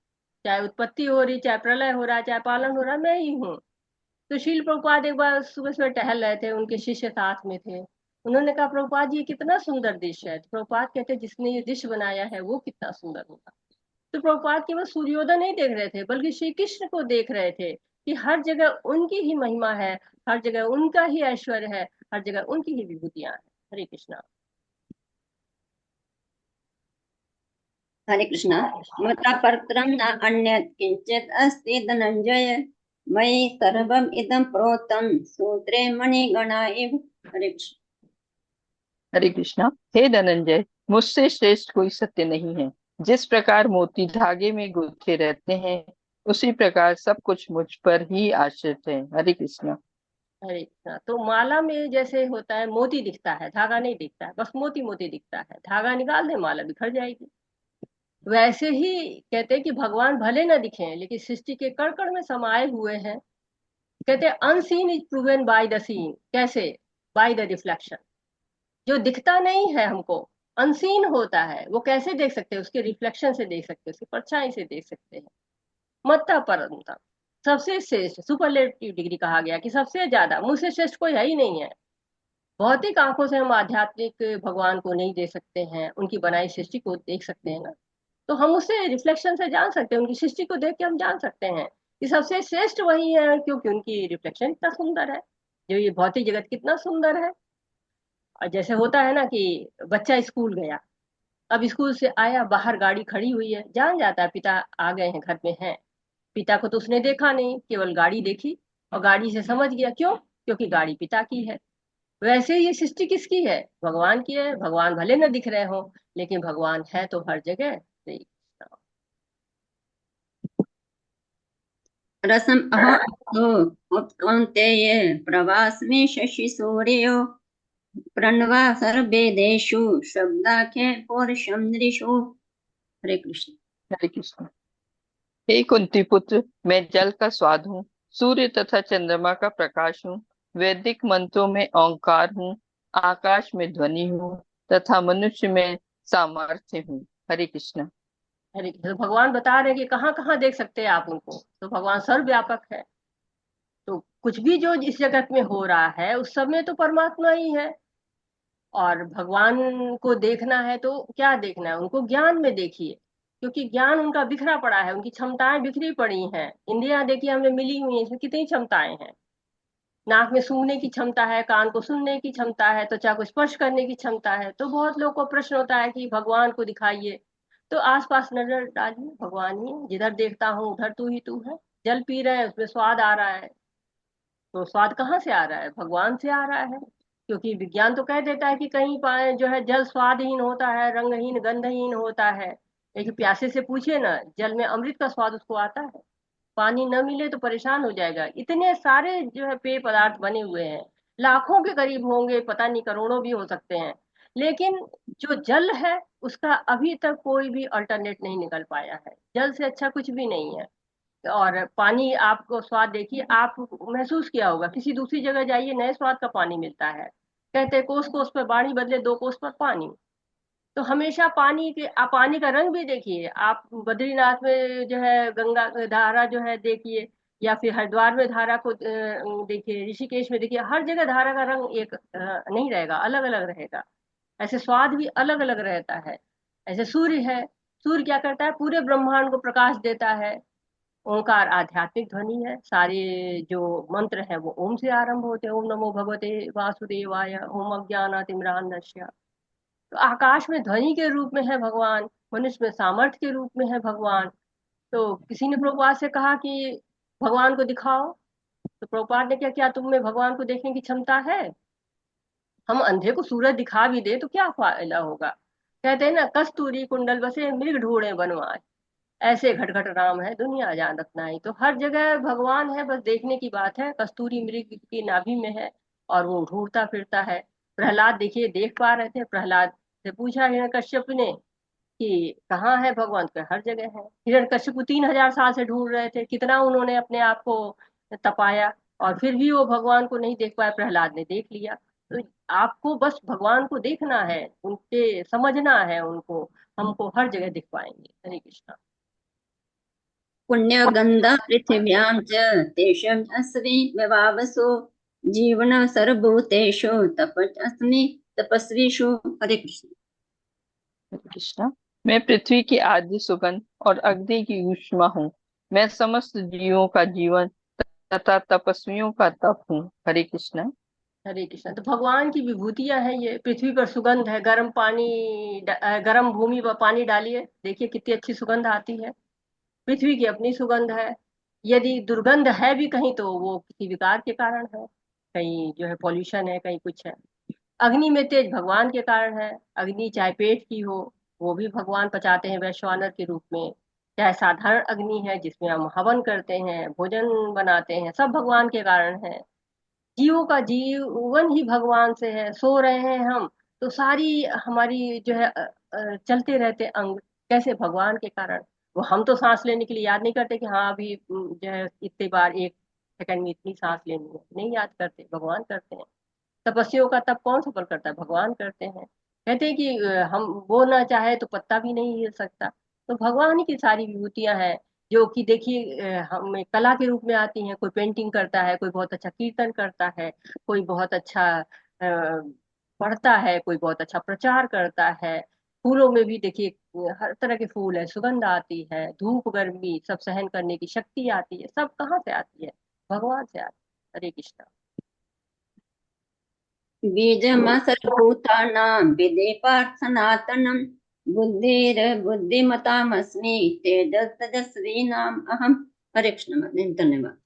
चाहे उत्पत्ति हो रही, चाहे प्रलय हो रहा है, चाहे पालन हो रहा है, मैं ही हूँ। तो शील प्रभुपाद एक बार सुबह सुबह टहल रहे थे, उनके शिष्य साथ में थे। उन्होंने कहा प्रभुपाद जी ये कितना सुंदर दृश्य है। तो प्रभुपाद कहते जिसने ये दृश्य बनाया है वो कितना सुंदर होगा। तो प्रभुपाद केवल सूर्योदय नहीं देख रहे थे, बल्कि श्री कृष्ण को देख रहे थे कि हर जगह उनकी ही महिमा है, हर जगह उनका ही ऐश्वर्य है, हर जगह उनकी ही विभूतियां हैं। हरे कृष्णा। हरे कृष्ण। मता परत्रं न अन्यत् किंचित् अस्ति धनंजय मयि सर्वम् इदं प्रोतं सूत्रे मणिगणा इव। हरे कृष्ण। हरे कृष्णा। हे धनंजय, मुझसे श्रेष्ठ कोई सत्य नहीं है। जिस प्रकार मोती धागे में गुंथे रहते हैं, उसी प्रकार सब कुछ मुझ पर ही आश्रित है। हरे कृष्णा। हरे कृष्णा। तो माला में जैसे होता है, मोती दिखता है, धागा नहीं दिखता है, बस मोती मोती दिखता है। धागा निकाल दे, माला बिखर जाएगी। वैसे ही कहते हैं कि भगवान भले न दिखे, लेकिन सृष्टि के कण कण में समाये हुए हैं। कहते हैं unseen is proven by the seen. कैसे? By the reflection. जो दिखता नहीं है हमको, अनसीन होता है, वो कैसे देख सकते हैं? उसके रिफ्लेक्शन से देख सकते हैं, उसकी परछाई से देख सकते हैं। मत्ता परंतप, सबसे श्रेष्ठ सुपरलेटिव डिग्री कहा गया कि सबसे ज्यादा, मुझसे श्रेष्ठ कोई है ही नहीं है। भौतिक आंखों से हम आध्यात्मिक भगवान को नहीं देख सकते हैं, उनकी बनाई सृष्टि को देख सकते हैं ना। तो हम उसे रिफ्लेक्शन से जान सकते हैं, उनकी सृष्टि को देख के हम जान सकते हैं कि सबसे श्रेष्ठ वही है, क्योंकि उनकी रिफ्लेक्शन इतना सुंदर है। जो ये भौतिक जगत कितना सुंदर है। और जैसे होता है ना कि बच्चा स्कूल गया, अब स्कूल से आया, बाहर गाड़ी खड़ी हुई है, जान जाता है पिता आ गए हैं, घर में हैं। पिता को तो उसने देखा नहीं, केवल गाड़ी देखी और गाड़ी से समझ गया। क्यों? क्योंकि गाड़ी पिता की है। वैसे ये सृष्टि किसकी है? भगवान की है। भगवान भले न दिख रहे हो, लेकिन भगवान है तो हर जगह। रसम अहो उत्कौन्तेय प्रवास्मि शशि सूर्यो प्रणवा सर्वेदेषु शब्दाख्ये पौरुषं नृषु। हरे कृष्ण। हरे कृष्ण। हे कुंती पुत्र, मैं जल का स्वाद हूँ, सूर्य तथा चंद्रमा का प्रकाश हूँ, वैदिक मंत्रों में ओंकार हूँ, आकाश में ध्वनि हूँ तथा मनुष्य में सामर्थ्य हूँ। हरे कृष्ण। हरे कृष्ण। भगवान बता रहे हैं कि कहाँ कहाँ देख सकते हैं आप उनको। तो भगवान सर्वव्यापक है। तो कुछ भी जो इस जगत में हो रहा है, उस सब में तो परमात्मा ही है। और भगवान को देखना है तो क्या देखना है? उनको ज्ञान में देखिए, क्योंकि ज्ञान उनका बिखरा पड़ा है, उनकी क्षमताएं बिखरी पड़ी हैं। इंद्रियां देखिए हमें मिली हुई हैं, इसमें कितनी क्षमताएं हैं। नाक में सूंघने की क्षमता है, कान को सुनने की क्षमता है, त्वचा को स्पर्श करने की क्षमता है। तो बहुत लोग को प्रश्न होता है कि भगवान को दिखाइए। तो आसपास नजर डालिए, भगवान ही है। जिधर देखता हूँ उधर तू ही तू है। जल पी रहे हैं, उसमें स्वाद आ रहा है। तो स्वाद कहाँ से आ रहा है? भगवान से आ रहा है। क्योंकि विज्ञान तो कह देता है कि कहीं पाए जो है जल स्वादहीन होता है, रंगहीन गंधहीन होता है। लेकिन प्यासे से पूछिए ना, जल में अमृत का स्वाद उसको आता है। पानी न मिले तो परेशान हो जाएगा। इतने सारे जो है पेय पदार्थ बने हुए हैं, लाखों के करीब होंगे, पता नहीं करोड़ों भी हो सकते हैं, लेकिन जो जल है उसका अभी तक कोई भी अल्टरनेट नहीं निकल पाया है। जल से अच्छा कुछ भी नहीं है। और पानी आपको स्वाद देखिए, आप महसूस किया होगा, किसी दूसरी जगह जाइए नए स्वाद का पानी मिलता है। कहते हैं कोस कोस पर बाणी बदले, दो कोस पर पानी। तो हमेशा पानी के, आप पानी का रंग भी देखिए, आप बद्रीनाथ में जो है गंगा धारा जो है देखिए, या फिर हरिद्वार में धारा को देखिए, ऋषिकेश में देखिए, हर जगह धारा का रंग एक नहीं रहेगा, अलग अलग रहेगा। ऐसे स्वाद भी अलग अलग रहता है। ऐसे सूर्य है, सूर्य क्या करता है, पूरे ब्रह्मांड को प्रकाश देता है। ओंकार आध्यात्मिक ध्वनि है, सारे जो मंत्र है वो ओम से आरंभ होते हैं, ओम नमो भगवते वासुदेवाय, ओम अज्ञानातिमिरान्धस्य। तो आकाश में ध्वनि के रूप में है भगवान, मनुष्य में सामर्थ्य के रूप में है भगवान। तो किसी ने प्रभुपाद से कहा कि भगवान को दिखाओ, तो प्रभुपाद ने क्या किया, तुम में भगवान को देखने की क्षमता है? हम अंधे को सूरज दिखा भी दे तो क्या फायदा होगा। कहते हैं ना, कस्तूरी कुंडल बसे मृग ढूंढे बनवाए, ऐसे घटघट राम है दुनिया जानत नाही। तो हर जगह भगवान है, बस देखने की बात है। कस्तूरी मृग की नाभि में है और वो ढूंढता फिरता है। प्रहलाद देखिए देख पा रहे थे, प्रहलाद से पूछा हिरण्यकश्यप ने कि कहाँ है भगवान, तो हर जगह है। हिरण्यकश्यप 3,000 साल से ढूंढ रहे थे, कितना उन्होंने अपने आप को तपाया, और फिर भी वो भगवान को नहीं देख पाए, प्रहलाद ने देख लिया। तो आपको बस भगवान को देखना है, उनके समझना है उनको, हमको हर जगह दिख पाएंगे। हरे कृष्णा। पुण्यगन्धा पृथिव्यां च तेषाम् अस्मि व्यवावसो जीवन सर्वभूतेषु तपस्मि तपस्विषु। हरे कृष्ण। हरे कृष्णा। मैं पृथ्वी की आदि सुगंध और अग्नि की ऊष्मा हूँ। मैं समस्त जीवों का जीवन तथा तपस्वियों का तप हूँ। हरे कृष्णा। हरे कृष्णा। तो भगवान की विभूतियां हैं ये। पृथ्वी पर सुगंध है, गर्म पानी, गर्म भूमि पर पानी डालिए, देखिए कितनी अच्छी सुगंध आती है। पृथ्वी की अपनी सुगंध है। यदि दुर्गंध है भी कहीं तो वो किसी विकार के कारण है, कहीं जो है पॉल्यूशन है, कहीं कुछ है। अग्नि में तेज भगवान के कारण है। अग्नि चाहे पेट की हो, वो भी भगवान पचाते हैं वैश्वानर के रूप में। चाहे साधारण अग्नि है जिसमें हम हवन करते हैं, भोजन बनाते हैं, सब भगवान के कारण है। जीवों का जीवन ही भगवान से है। सो रहे हैं हम तो सारी हमारी जो है चलते रहते अंग, कैसे, भगवान के कारण। वो हम तो सांस लेने के लिए याद नहीं करते कि हाँ अभी जो है इतने बार एक सेकंड में इतनी सांस लेनी है, नहीं याद करते, भगवान करते हैं। तपस्वियों का तप कौन सफल करता है, भगवान करते हैं। कहते हैं कि हम, वो ना चाहे तो पत्ता भी नहीं हिल सकता। तो भगवान ही की सारी विभूतियां हैं, जो कि देखिए हमें कला के रूप में आती हैं। कोई पेंटिंग करता है, कोई बहुत अच्छा कीर्तन करता है, कोई बहुत अच्छा पढ़ता है, कोई बहुत अच्छा प्रचार करता है। फूलों में भी देखिए हर तरह के फूल है, सुगंध आती है, धूप गर्मी सब सहन करने की शक्ति आती है। सब कहाँ से आती है, भगवान से आती है। हरे कृष्णा। बीजम सर्वभूतानां विद्धि पार्थ सनातनम् बुद्धिर्बुद्धिमतामस्मि तेजस्तेजस्वीनाम् अहम्। हरे कृष्ण। धन्यवाद।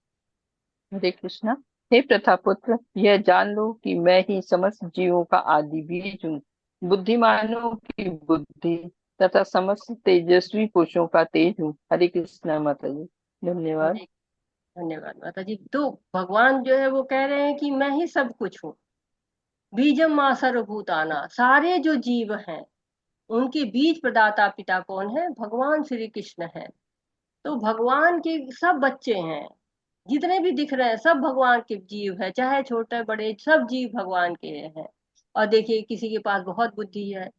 हरे कृष्णा। हे प्रथा पुत्र, यह जान लो कि मैं ही समस्त जीवों का आदि बीज हूँ, बुद्धिमानों की बुद्धि तथा समस्त तेजस्वी पुरुषों का तेज हूँ। हरे कृष्णा माता जी। धन्यवाद। हरे, धन्यवाद माता जी। तो भगवान जो है वो कह रहे हैं कि मैं ही सब कुछ हूँ। बीजम माँ सर्वभूताना, सारे जो जीव हैं उनके बीज प्रदाता पिता कौन है, भगवान श्री कृष्ण है। तो भगवान के सब बच्चे हैं, जितने भी दिख रहे हैं सब भगवान के जीव है, चाहे छोटे बड़े सब जीव भगवान के हैं। और देखिए किसी के पास बहुत बुद्धि है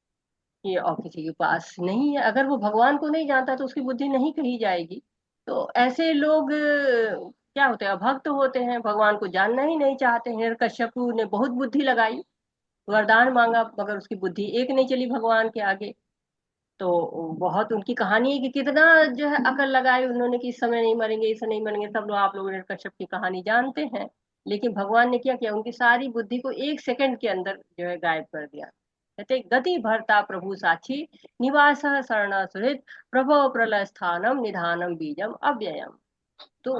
ये, और किसी के पास नहीं है। अगर वो भगवान को नहीं जानता तो उसकी बुद्धि नहीं कही जाएगी। तो ऐसे लोग क्या होते हैं, अभक्त होते हैं, भगवान को जानना ही नहीं चाहते हैं। हिरण्यकश्यपु ने बहुत बुद्धि लगाई, वरदान मांगा, मगर उसकी बुद्धि एक नहीं चली भगवान के आगे। तो बहुत उनकी कहानी है कि कितना जो है अकल लगाई उन्होंने कि इस समय नहीं मरेंगे, इस समय नहीं मरेंगे। सब लोग, आप लोग हिरण्यकश्यप की कहानी जानते हैं। लेकिन भगवान ने क्या किया, उनकी सारी बुद्धि को एक सेकंड के अंदर जो है गायब कर दिया। कहते गति भरता प्रभु साक्षी, निवास शरण सुहृद, प्रभव प्रलय स्थानम निधानम बीजम अव्ययम। तो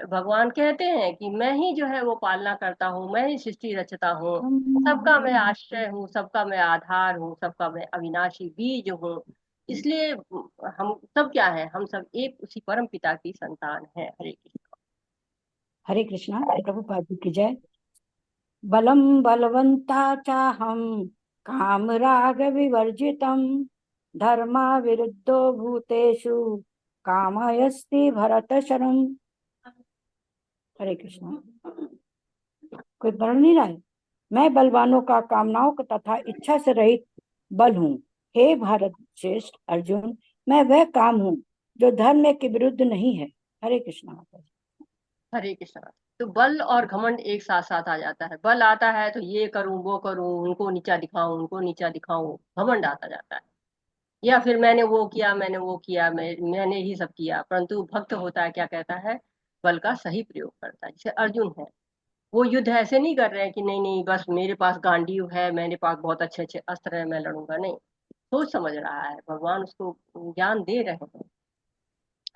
भगवान कहते हैं कि मैं ही जो है वो पालना करता हूँ, मैं ही सृष्टि रचता हूँ, सबका मैं आश्रय हूँ, सबका मैं आधार हूँ, सबका मैं अविनाशी बीज हूँ। इसलिए हम सब क्या है, हम सब एक उसी परम पिता की संतान है। हरे कृष्ण। हरे कृष्णा। प्रभुपाद जी की जय। बलम बलवंता चाहम काम राग विवर्जितम धर्मा विरुद्धो भूतेषु कामयस्ति भरत शरण। हरे कृष्णा। कोई पढ़ नहीं रहा है? मैं बलवानों का कामनाओं का तथा इच्छा से रहित बल हूँ। हे भारत श्रेष्ठ अर्जुन, मैं वह काम हूँ जो धर्म के विरुद्ध नहीं है। हरे कृष्णा माता जी। हरे कृष्ण। तो बल और घमंड एक साथ साथ आ जाता है। बल आता है तो ये करूं वो करूं, उनको नीचा दिखाऊं उनको नीचा दिखाऊं, घमंड आता जाता है। या फिर मैंने वो किया मैंने वो किया, मैंने ही सब किया। परंतु भक्त होता है क्या कहता है, बल का सही प्रयोग करता है। जैसे अर्जुन है, वो युद्ध ऐसे नहीं कर रहे हैं कि नहीं नहीं बस मेरे पास गांडीव है, मेरे पास बहुत अच्छे अच्छे अस्त्र है, मैं लड़ूंगा। नहीं, सोच समझ रहा है, भगवान उसको ज्ञान दे रहे हैं।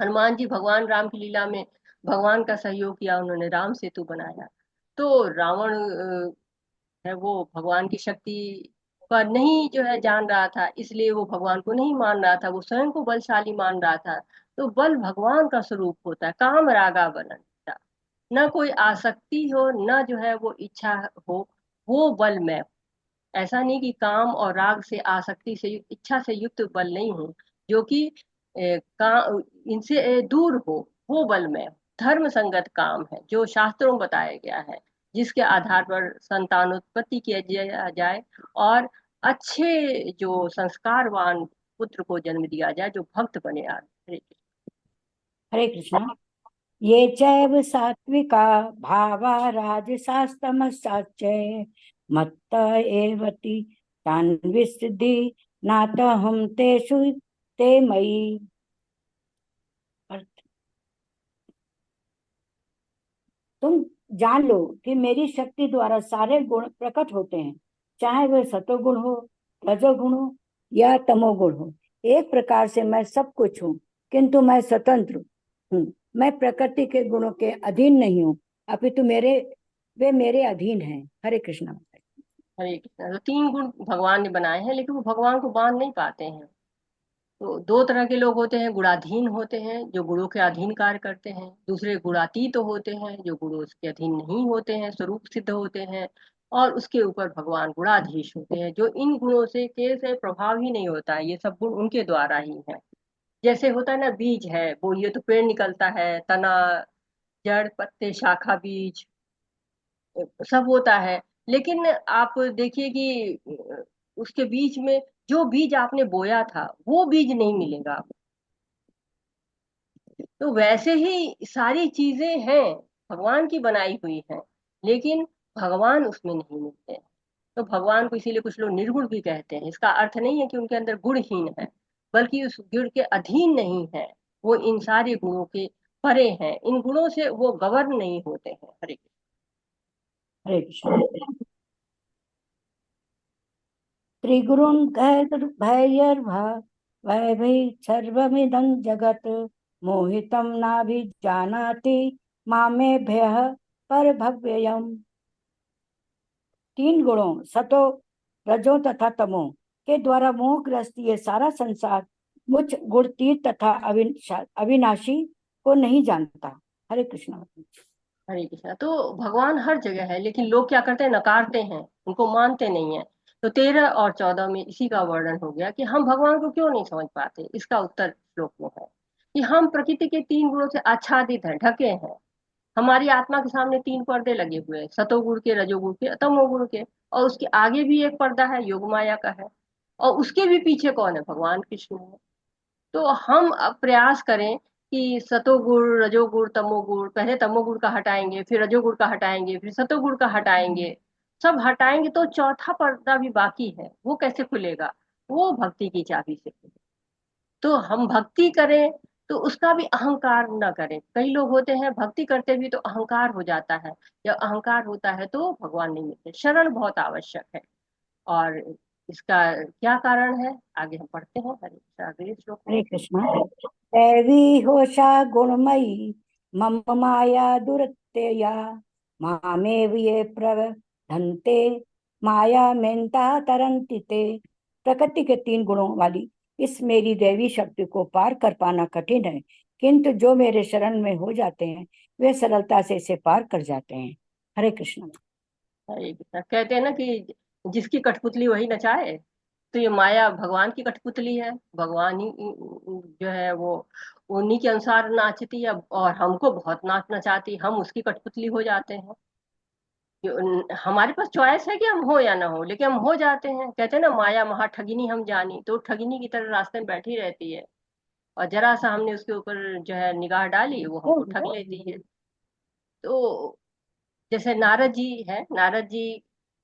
हनुमान जी भगवान राम की लीला में भगवान का सहयोग किया, उन्होंने राम सेतु बनाया। तो रावण है वो भगवान की शक्ति पर नहीं जो है जान रहा था, इसलिए वो भगवान को नहीं मान रहा था, वो स्वयं को बलशाली मान रहा था। तो बल भगवान का स्वरूप होता है, काम रागा बलन, न कोई आसक्ति हो, न जो है वो इच्छा हो, वो बल में। ऐसा नहीं कि काम और राग से, आसक्ति से युक्त, इच्छा से युक्त बल नहीं हो, जो कि इनसे दूर हो, वो बल में। धर्म संगत काम है जो शास्त्रों में बताया गया है, जिसके आधार पर संतानोत्पत्ति किया जाए और अच्छे जो संस्कारवान पुत्र को जन्म दिया जाए जो भक्त बने आगे। हरे कृष्णा। ये चैव सात्विका भावा राजसास्तमश्चाच्च मत्त एवति तान् विशुद्धि नातहं तेषु ते मयि। तुम जान लो कि मेरी शक्ति द्वारा सारे गुण प्रकट होते हैं, चाहे वे सतोगुण हो, रजोगुण हो या तमोगुण हो। एक प्रकार से मैं सब कुछ हूँ, किंतु मैं स्वतंत्र हूँ। मैं प्रकृति के गुणों के अधीन नहीं हूँ, अपितु वे मेरे अधीन हैं। हरे कृष्णा। हरे कृष्ण। तो तीन गुण भगवान ने बनाए हैं, लेकिन वो भगवान को बांध नहीं पाते हैं। तो दो तरह के लोग होते हैं, गुणाधीन होते हैं जो गुणों के अधीन कार्य करते हैं, दूसरे गुणातीत तो होते हैं जो गुणों के अधीन नहीं होते हैं, स्वरूप सिद्ध होते हैं। और उसके ऊपर भगवान गुणाधीश होते हैं, जो इन गुणों से प्रभाव ही नहीं होता है, ये सब गुण उनके द्वारा ही है। जैसे होता है ना, बीज है, बोइए तो पेड़ निकलता है, तना, जड़, पत्ते, शाखा, बीज, सब होता है। लेकिन आप देखिए कि उसके बीच में जो बीज आपने बोया था वो बीज नहीं मिलेगा आपको। तो वैसे ही सारी चीजें हैं, भगवान की बनाई हुई हैं, लेकिन भगवान उसमें नहीं मिलते हैं। तो भगवान को इसीलिए कुछ लोग निर्गुण भी कहते हैं। इसका अर्थ नहीं है कि उनके अंदर गुणहीन है, बल्कि उस गुण के अधीन नहीं है, वो इन सारे गुणों के परे हैं, इन गुणों से वो गवर्न नहीं होते हैं। हरे हरे कृष्णा। त्रिगुरुं भैर्भा वै सर्वमिदं जगत् मोहितं नाभिजानाति मामेभ्यः परभव्ययम्। तीन गुणों सतो, रजो तथा तमो के द्वारा मोहग्रस्त ये सारा संसार मुझ गुणतीत तथा अविनाशी को नहीं जानता। हरे कृष्णा। हरे कृष्णा। तो भगवान हर जगह है, लेकिन लोग क्या करते हैं, नकारते हैं, उनको मानते नहीं है। तो 13 और 14 में इसी का वर्णन हो गया कि हम भगवान को क्यों नहीं समझ पाते। इसका उत्तर श्लोक में है कि हम प्रकृति के तीन गुणों से आच्छादित हैं, ढके हैं। हमारी आत्मा के सामने तीन पर्दे लगे हुए हैं, सतोगुण के, रजोगुण के, तमोगुण के। और उसके आगे भी एक पर्दा है, योग माया का है। और उसके भी पीछे कौन है, भगवान कृष्ण है। तो हम अब प्रयास करें कि सतोगुण, रजोगुण, तमोगुण, पहले तमोगुण का हटाएंगे, फिर रजोगुण का हटाएंगे, फिर सतोगुण का हटाएंगे, सब हटाएंगे तो चौथा पर्दा भी बाकी है, वो कैसे खुलेगा, वो भक्ति की चाबी से खुलेगा। तो हम भक्ति करें तो उसका भी अहंकार न करें। कई लोग होते हैं भक्ति करते भी तो अहंकार हो जाता है। जब अहंकार होता है तो भगवान नहीं मिलते। शरण बहुत आवश्यक है। और इसका क्या कारण है, आगे हम पढ़ते हैं हरे अगले श्लोक में। हरे कृष्णा। दैवी होशा गुणमयी मम माया दुरत्यया मामेव ये प्रवधन्ते माया मेन्ता तरन्ति ते। प्रकृति के तीन गुणों वाली इस मेरी दैवी शक्ति को पार कर पाना कठिन है, किंतु जो मेरे शरण में हो जाते हैं वे सरलता से इसे पार कर जाते हैं। हरे कृष्ण। हरे कृष्णा। कहते हैं ना कि जिसकी कठपुतली वही नचाए। तो ये माया भगवान की कठपुतली है। भगवान ही जो है वो उन्हीं के अनुसार नाचती है, और हमको बहुत नाच नचाती, हम उसकी कठपुतली हो जाते हैं। हमारे पास चॉइस है कि हम हो या ना हो, लेकिन हम हो जाते हैं। कहते हैं ना, माया महा ठगिनी हम जानी, तो ठगिनी की तरह रास्ते में बैठी रहती है, और जरा सा हमने उसके ऊपर जो है निगाह डाली, वो हमको ठग लेती है। तो जैसे नारद जी है, नारद जी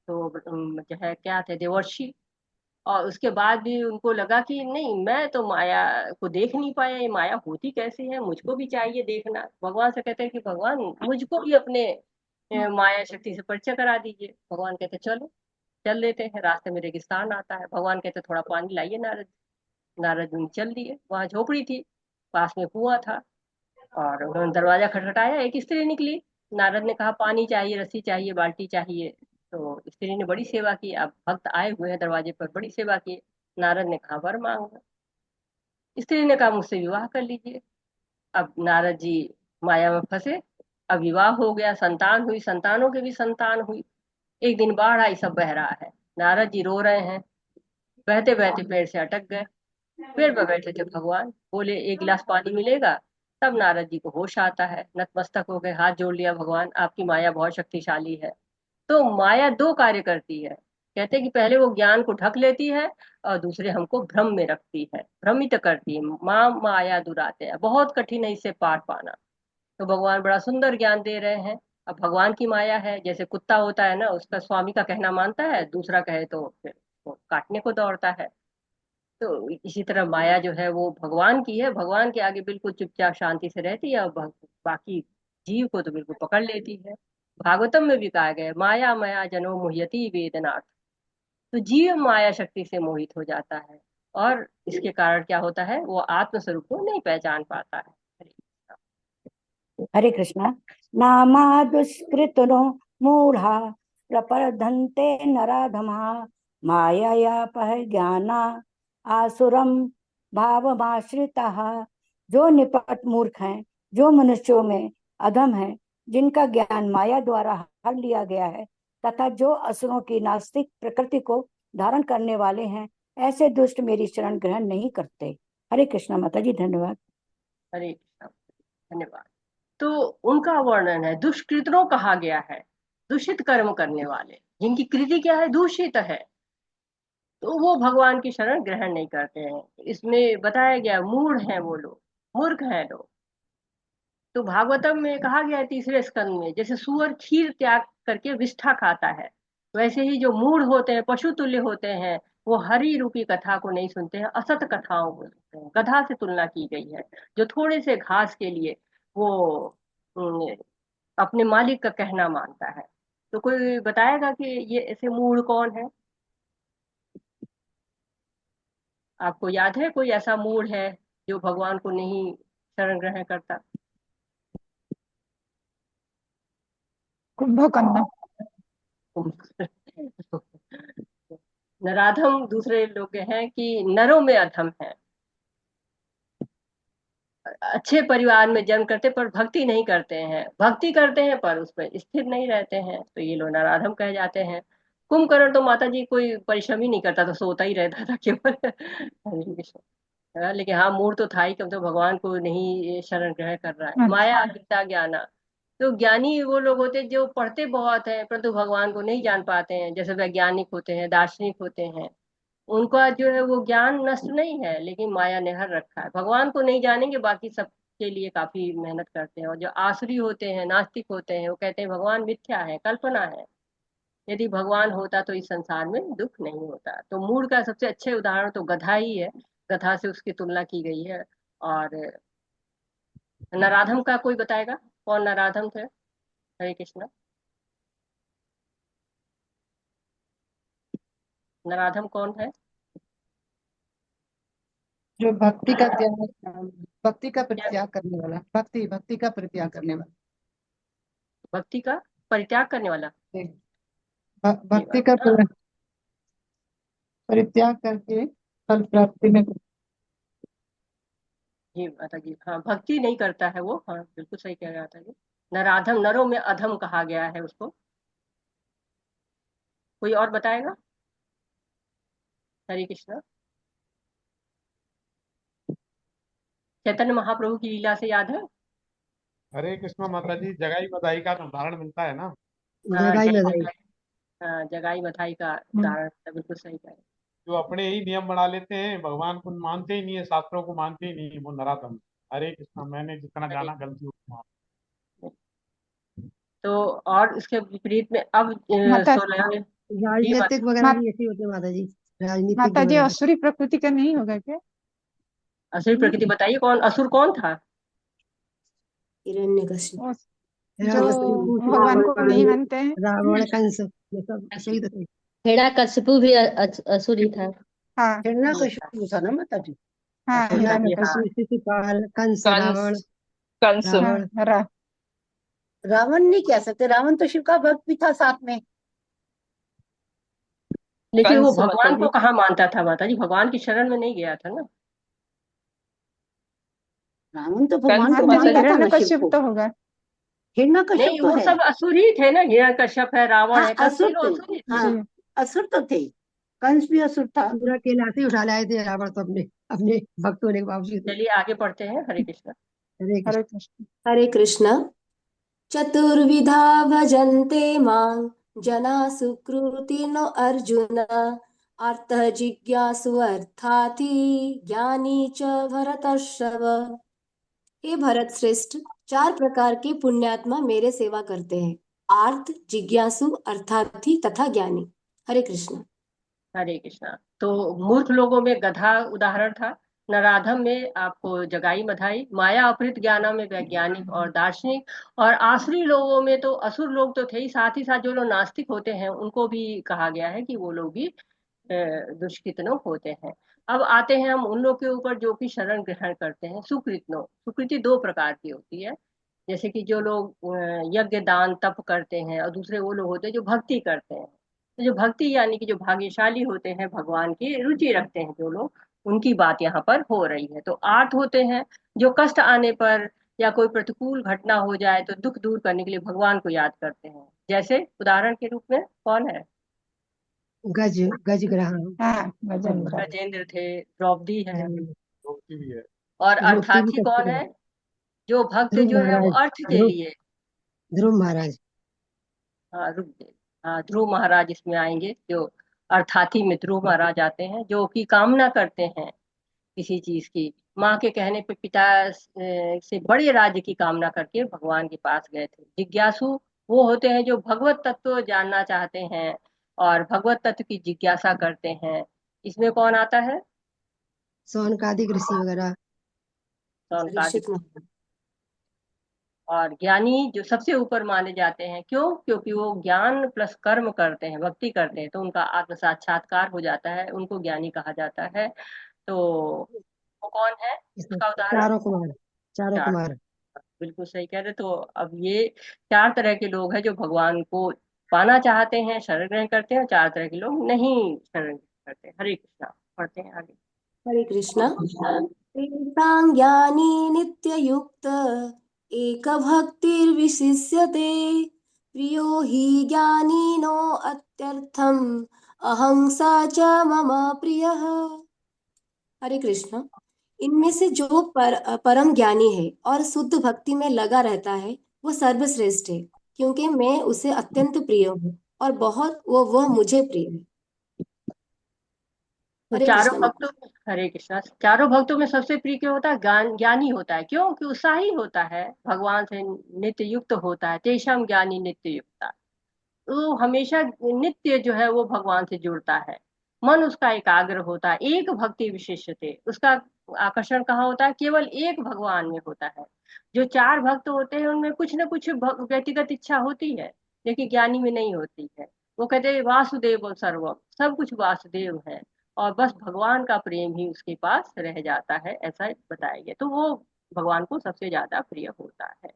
तो जो है क्या थे, देवर्षि। और उसके बाद भी उनको लगा कि नहीं, मैं तो माया को देख नहीं पाया, ये माया होती कैसी है, मुझको भी चाहिए देखना। भगवान से कहते हैं कि भगवान मुझको भी अपने माया शक्ति से परिचय करा दीजिए। भगवान कहते चलो, चल देते हैं। रास्ते में रेगिस्तान आता है, भगवान कहते थोड़ा पानी लाइए नारद। नारद मुनि चल दिए, वहां झोपड़ी थी, पास में कुआं था। और उन्होंने दरवाजा खटखटाया, एक स्त्री निकली। नारद ने कहा पानी चाहिए, रस्सी चाहिए, बाल्टी चाहिए। तो स्त्री ने बड़ी सेवा की, अब भक्त आए हुए हैं दरवाजे पर, बड़ी सेवा की। नारद ने कहा वर मांगो। स्त्री ने कहा मुझसे विवाह कर लीजिए। अब नारद जी माया में फंसे। अब विवाह हो गया, संतान हुई, संतानों की भी संतान हुई। एक दिन बाढ़ आई, सब बह रहा है। नारद जी रो रहे हैं, बहते बहते पेड़ से अटक गए। पेड़ पर बैठे थे भगवान, बोले एक गिलास पानी मिलेगा। तब नारद जी को होश आता है, नतमस्तक हो गए, हाथ जोड़ लिया, भगवान आपकी माया बहुत शक्तिशाली है। तो माया दो कार्य करती है। कहते हैं कि पहले वो ज्ञान को ढक लेती है, और दूसरे हमको भ्रम में रखती है, भ्रमित करती है। माँ माया दुराते है, बहुत कठिन है इससे पार पाना। तो भगवान बड़ा सुंदर ज्ञान दे रहे हैं। अब भगवान की माया है, जैसे कुत्ता होता है ना, उसका स्वामी का कहना मानता है, दूसरा कहे तो फिर वो काटने को दौड़ता है। तो इसी तरह माया जो है वो भगवान की है, भगवान के आगे बिल्कुल चुपचाप शांति से रहती है, और बाकी जीव को तो बिल्कुल पकड़ लेती है। भागवतम में भी कहा गया है, माया मया जनो मुह्यति वेदनाथ। तो जीव माया शक्ति से मोहित हो जाता है, और इसके कारण क्या होता है, वो आत्म स्वरूप को नहीं पहचान पाता है। हरे कृष्णा। नामा दुष्कृतनो मूढ़ा प्रपद्यन्ते नराधमा माययापह ज्ञाना आसुरम भावमाश्रिताः। जो निपट मूर्ख हैं, जो मनुष्यों में अधम हैं, जिनका ज्ञान माया द्वारा हर लिया गया है, तथा जो असुरों की नास्तिक प्रकृति को धारण करने वाले हैं, ऐसे दुष्ट मेरी शरण ग्रहण नहीं करते। हरे कृष्णा माता जी, धन्यवाद। हरे कृष्णा। धन्यवाद। तो उनका वर्णन है, दुष्कृतों कहा गया है, दूषित कर्म करने वाले, जिनकी कृति क्या है, दूषित है। तो वो भगवान की शरण ग्रहण नहीं करते हैं। इसमें बताया गया मूढ़ हैं वो लोग, मूर्ख हैं लोग। तो भागवतम में कहा गया है तीसरे स्कंद में, जैसे सुअर खीर त्याग करके विष्ठा खाता है, वैसे ही जो मूढ़ होते हैं, पशु तुल्य होते हैं, वो हरि रूपी कथा को नहीं सुनते हैं, असत कथाओं को सुनते हैं। गधा से तुलना की गई है, जो थोड़े से घास के लिए वो अम, अपने मालिक का कहना मानता है। तो कोई बताएगा कि ये ऐसे मूढ़ कौन है? आपको याद है कोई ऐसा मूढ़ है जो भगवान को नहीं शरण ग्रहण करता? कुंभकर्ण। नराधम दूसरे लोग हैं कि नरों में अधम है। अच्छे परिवार में जन्म करते पर भक्ति नहीं करते हैं, भक्ति करते हैं पर उसमें स्थिर नहीं रहते हैं, तो ये लोग नराधम कहे जाते हैं। कुंभकर्ण तो माता जी कोई परिश्रम ही नहीं करता था, सोता ही रहता था केवल। हरे कृष्ण। लेकिन हाँ, मूड तो था ही, कम तो भगवान को नहीं शरण ग्रहण कर रहा है। माया गीता ज्ञाना। तो ज्ञानी वो लोग होते हैं जो पढ़ते बहुत है परंतु भगवान को नहीं जान पाते हैं, जैसे वैज्ञानिक होते हैं, दार्शनिक होते हैं। उनका जो है वो ज्ञान नष्ट नहीं है, लेकिन माया ने हर रखा है। भगवान को नहीं जानेंगे, बाकी सब के लिए काफी मेहनत करते हैं। और जो आसुरी होते हैं, नास्तिक होते हैं, वो कहते हैं भगवान मिथ्या है, कल्पना है। यदि भगवान होता तो इस संसार में दुख नहीं होता। तो मूड का सबसे अच्छे उदाहरण तो गधा ही है, गधा से उसकी तुलना की गई है। और नराधम का कोई बताएगा, कौन नराधम थे? हरे कृष्ण। नराधम कौन है? जो भक्ति का त्याग, भक्ति का परित्याग करने वाला, भक्ति का परित्याग करने वाला। भक्ति का परित्याग करने वाला। ये भक्ति बात का हाँ। परित्याग करके फल प्राप्ति में जी माता जी, हाँ भक्ति नहीं करता है वो, हाँ बिल्कुल सही कह रहा था जी। नराधम, नरों में अधम कहा गया है उसको। कोई और बताएगा? हरे कृष्णा। चैतन्य महाप्रभु की लीला से याद है? हरे कृष्णा माता जी, जगाई बधाई का उदाहरण मिलता है ना। हाँ जगाई बधाई। हाँ, जगाई बधाई का हम्म। उदाहरण है, बिल्कुल सही कह रहे हैं। जो अपने ही नियम बना लेते हैं, भगवान को मानते ही नहीं है, शास्त्रों को मानते ही नहीं है, वो नराधम। हरे कृष्णा, मैंने जितना हरे जाना गलती हुई। तो और इसके विपरीत में अब माता 16वें। जी राजनीतिक वगैरह मा, भी ऐसे होते हैं माता जी, राजनीतिक माता जो जी वगैरह। असुरी प्रकृति का नहीं होगा क्या? असुरी प्रकृति बताइए, कौन असुर कौन था? हिरण्यकशिपु। वो जो हिरण्यकशिपु, भगवान को नहीं मानते हैं। रावण, कंस, ये सब ऐसे ही तो थे। हिरण्यकशिपु भी असुर ही था। हाँ हिरण्यकशिपु था ना माता जी? हाँ अच्छा जी, हाँ हिरण्यकशिपु। शिशुपाल, कंस, कंस, रावण। कंस। रावण हाँ रावण नहीं कह सकते, रावण तो शिव का भक्त भी था साथ में। लेकिन वो कंस माता भगवान को जी। कहाँ मानता था माता जी, भगवान की शरण में नहीं गया था ना। रावण तो कंस भगवान को माता जी माता जी। मानता था ना शिव हिरण्यकशिपु को। तो होगा। हिरण्यकशिपु नहीं, तो वो है। सब असुर ही थे ना, हिरण्यकश्यप है, रावण हाँ है, कंस, असुर तीनों थे। असुर ही थे। हाँ जी असुर तो थे। कंस भी असुर था। पूरा कैलाश ही उठा लाए थे रावण तो, अपने अपने भक्त होने के बावजूद। चलिए आगे पढ़ते हैं, हरे कृष्ण। हरे कृष्ण। हरे कृष्ण। हरे कृष्ण। चतुर्विधा भजन्ते मां जना सुकृतिनो अर्जुन अर्थः जिज्ञासु अर्थार्थी ज्ञानी च भरतर्षभ। हे भरत श्रेष्ठ, 4 प्रकार के पुण्यात्मा मेरे सेवा करते हैं, आर्त, जिज्ञासु, अर्थार्थी तथा ज्ञानी। हरे कृष्ण। हरे कृष्णा। तो मूर्ख लोगों में गधा उदाहरण था, नराधम में आपको जगाई बधाई, माया अपहृत ज्ञाना में वैज्ञानिक और दार्शनिक, और आसुरी लोगों में तो असुर लोग तो थे ही, साथ ही साथ जो लोग नास्तिक होते हैं उनको भी कहा गया है कि वो लोग भी दुष्कृतनो होते हैं। अब आते हैं हम उन लोग के ऊपर जो कि शरण ग्रहण करते हैं, सुकृतनो। सुकृति 2 प्रकार की होती है, जैसे कि जो लोग यज्ञ दान तप करते हैं, और दूसरे वो लोग होते हैं जो भक्ति करते हैं। तो जो भक्ति यानी कि जो भाग्यशाली होते हैं, भगवान की रुचि रखते हैं जो लोग, उनकी बात यहाँ पर हो रही है। तो आर्त होते हैं जो कष्ट आने पर या कोई प्रतिकूल घटना हो जाए तो दुख दूर करने के लिए भगवान को याद करते हैं। जैसे उदाहरण के रूप में कौन है? गज, गज ग्रहण। हाँ गजेंद्र। गजेंद्र थे, द्रौपदी है, रोकती भी है। और रोकती भी अर्थार्थी करते कौन हैं। है? जो भक्त ध्रुव जो है वो महाराज। अर्थ के ध्रुव, लिए। ध्रुव महाराज। हाँ रुक गए। हाँ, ध्रुव महाराज इसमें आएंगे, जो अर्थार्थी में ध्रुव महाराज आते हैं, जो कि कामना करते हैं किसी चीज की। माँ के कहने पे पिता से बड़े राज्य की कामना करके भगवान के पास गए थे। जिज्ञासु वो होते हैं जो भगवत तत्व जानना चाहते हैं और भगवत तत्व की जिज्ञासा करते हैं। इसमें कौन आता है? सौनकादिक ऋषि वगैरह। सौनकादिक। परीक्षित महाराज। और ज्ञानी जो सबसे ऊपर माने जाते हैं, क्यों? क्योंकि वो ज्ञान प्लस कर्म करते हैं, भक्ति करते हैं, तो उनका आत्म साक्षात्कार हो जाता है, उनको ज्ञानी कहा जाता है। तो वो कौन है इसमें उसका उदाहरण? चारों कुमार, चारों चार। कुमार। बिल्कुल सही कह रहे। तो अब ये 4 तरह के लोग हैं जो भगवान को पाना चाहते हैं, शरण ग्रहण करते हैं, और 4 तरह के लोग नहीं शरण ग्रहण करते हैं। हरे कृष्णा। पढ़ते हैं आगे। हरे कृष्ण। तेषां ज्ञानी नित्ययुक्त एकभक्तिर्विशिष्यते प्रियो हि ज्ञानिनो अत्यर्थम् अहं स च मम प्रियः। हरे कृष्ण। इनमें से जो परम ज्ञानी है और शुद्ध भक्ति में लगा रहता है, वो सर्वश्रेष्ठ है, क्योंकि मैं उसे अत्यंत प्रिय हूँ और बहुत वह मुझे प्रिय है। तो हरे चारों कृष्ण माता। भक्तों में, हरे कृष्णा, चारों भक्तों में सबसे प्रिय क्या होता है? ज्ञानी होता है। क्यों? कि उत्साही होता है, भगवान से नित्य युक्त होता है। तेषाम ज्ञानी नित्य युक्ता। तो हमेशा नित्य जो है वो भगवान से जुड़ता है, मन उसका एकाग्र होता है। एक भक्ति विशेषते, उसका आकर्षण कहाँ होता है? केवल एक भगवान में होता है। जो 4 भक्त होते हैं उनमें कुछ न कुछ व्यक्तिगत इच्छा होती है, लेकिन ज्ञानी में नहीं होती है। वो कहते हैं वासुदेव सर्वम, सब कुछ वासुदेव है, और बस भगवान का प्रेम ही उसके पास रह जाता है, ऐसा बताया गया। तो वो भगवान को सबसे ज्यादा प्रिय होता है।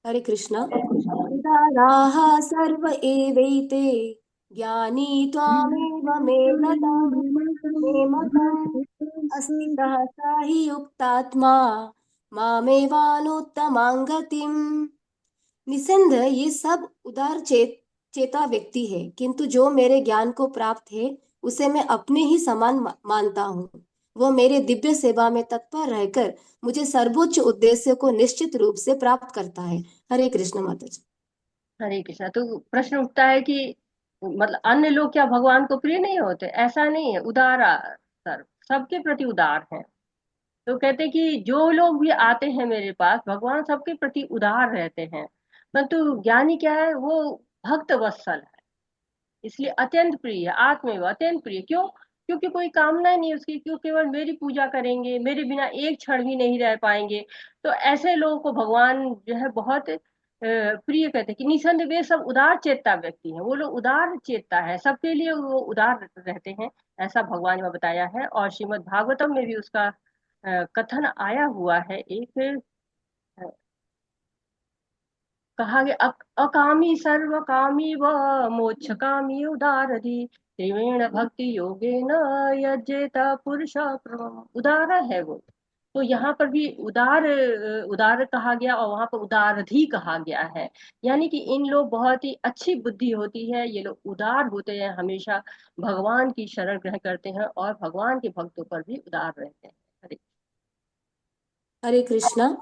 हरे कृष्ण। उदाराः सर्व एवैते ज्ञानी त्वामेव मे मतम् मे मतम् अस्ति सहसा हि युक्तात्मा मामेवानुत्तमां गतिम्। निसंदेह ये सब उदार चेता व्यक्ति है, किंतु जो मेरे ज्ञान को प्राप्त है उसे मैं अपने ही समान मानता हूँ। वह मेरे दिव्य सेवा में तत्पर रहकर मुझे सर्वोच्च उद्देश्य को निश्चित रूप से प्राप्त करता है। हरे कृष्ण माता जी। हरे कृष्णा। तो प्रश्न उठता है कि मतलब अन्य लोग क्या भगवान को प्रिय नहीं होते? ऐसा नहीं है, उदारा सर सबके प्रति उदार है। तो कहते कि जो लोग भी आते हैं मेरे पास, भगवान सबके प्रति उदार रहते हैं। परंतु ज्ञानी क्या है, वो भक्त वत्सल है, इसलिए अत्यंत प्रिय है, आत्मेव अत्यंत प्रिय। क्यों? क्योंकि कोई कामना नहीं है उसकी, क्यों केवल मेरी पूजा करेंगे, मेरे बिना एक क्षण भी नहीं रह पाएंगे। तो ऐसे लोगों को भगवान जो है बहुत प्रिय कहते हैं कि निसंदेह वे सब उदार चेतता व्यक्ति हैं। वो लोग उदार चेतता है, सबके लिए वो उदार रहते हैं, ऐसा भगवान ने बताया है। और श्रीमद् भागवतम में भी उसका कथन आया हुआ है। एक कहा गया अकामी सर्वकामी व मोक्षकामी उदारधि त्रिवेण भक्ति योगेन यजेत पुरुष उदार है वो। तो यहाँ पर भी उदार कहा गया और वहां पर उदारधि कहा गया है। यानी कि इन लोग बहुत ही अच्छी बुद्धि होती है, ये लोग उदार होते हैं, हमेशा भगवान की शरण ग्रहण करते हैं और भगवान के भक्तों पर भी उदार रहते हैं। हरे हरे कृष्णा।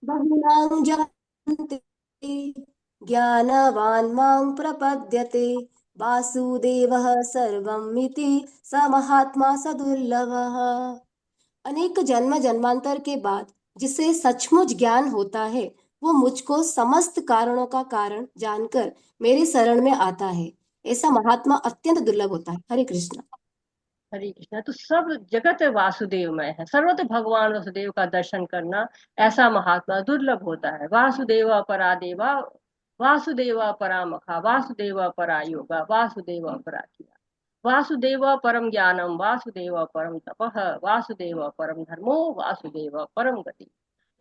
बहुनां जन्ते ज्ञानवान् मां प्रपद्यते वासुदेवः सर्वमिति स महात्मा स दुर्लभः। अनेक जन्म जन्मांतर के बाद जिसे सचमुच ज्ञान होता है, वो मुझको समस्त कारणों का कारण जानकर मेरे शरण में आता है। ऐसा महात्मा अत्यंत दुर्लभ होता है। हरे कृष्ण। हरे कृष्णा। तो सब जगत वासुदेवमय है, सर्वत्र भगवान वासुदेव का दर्शन करना ऐसा महात्मा दुर्लभ होता है। वासुदेव परा देवा, वासुदेव परा मखा, वासुदेव परा योगा, वासुदेव परा किया, वासुदेव परम ज्ञानम, वासुदेव परम तपः, वासुदेव परम धर्मो, वासुदेव परम गति।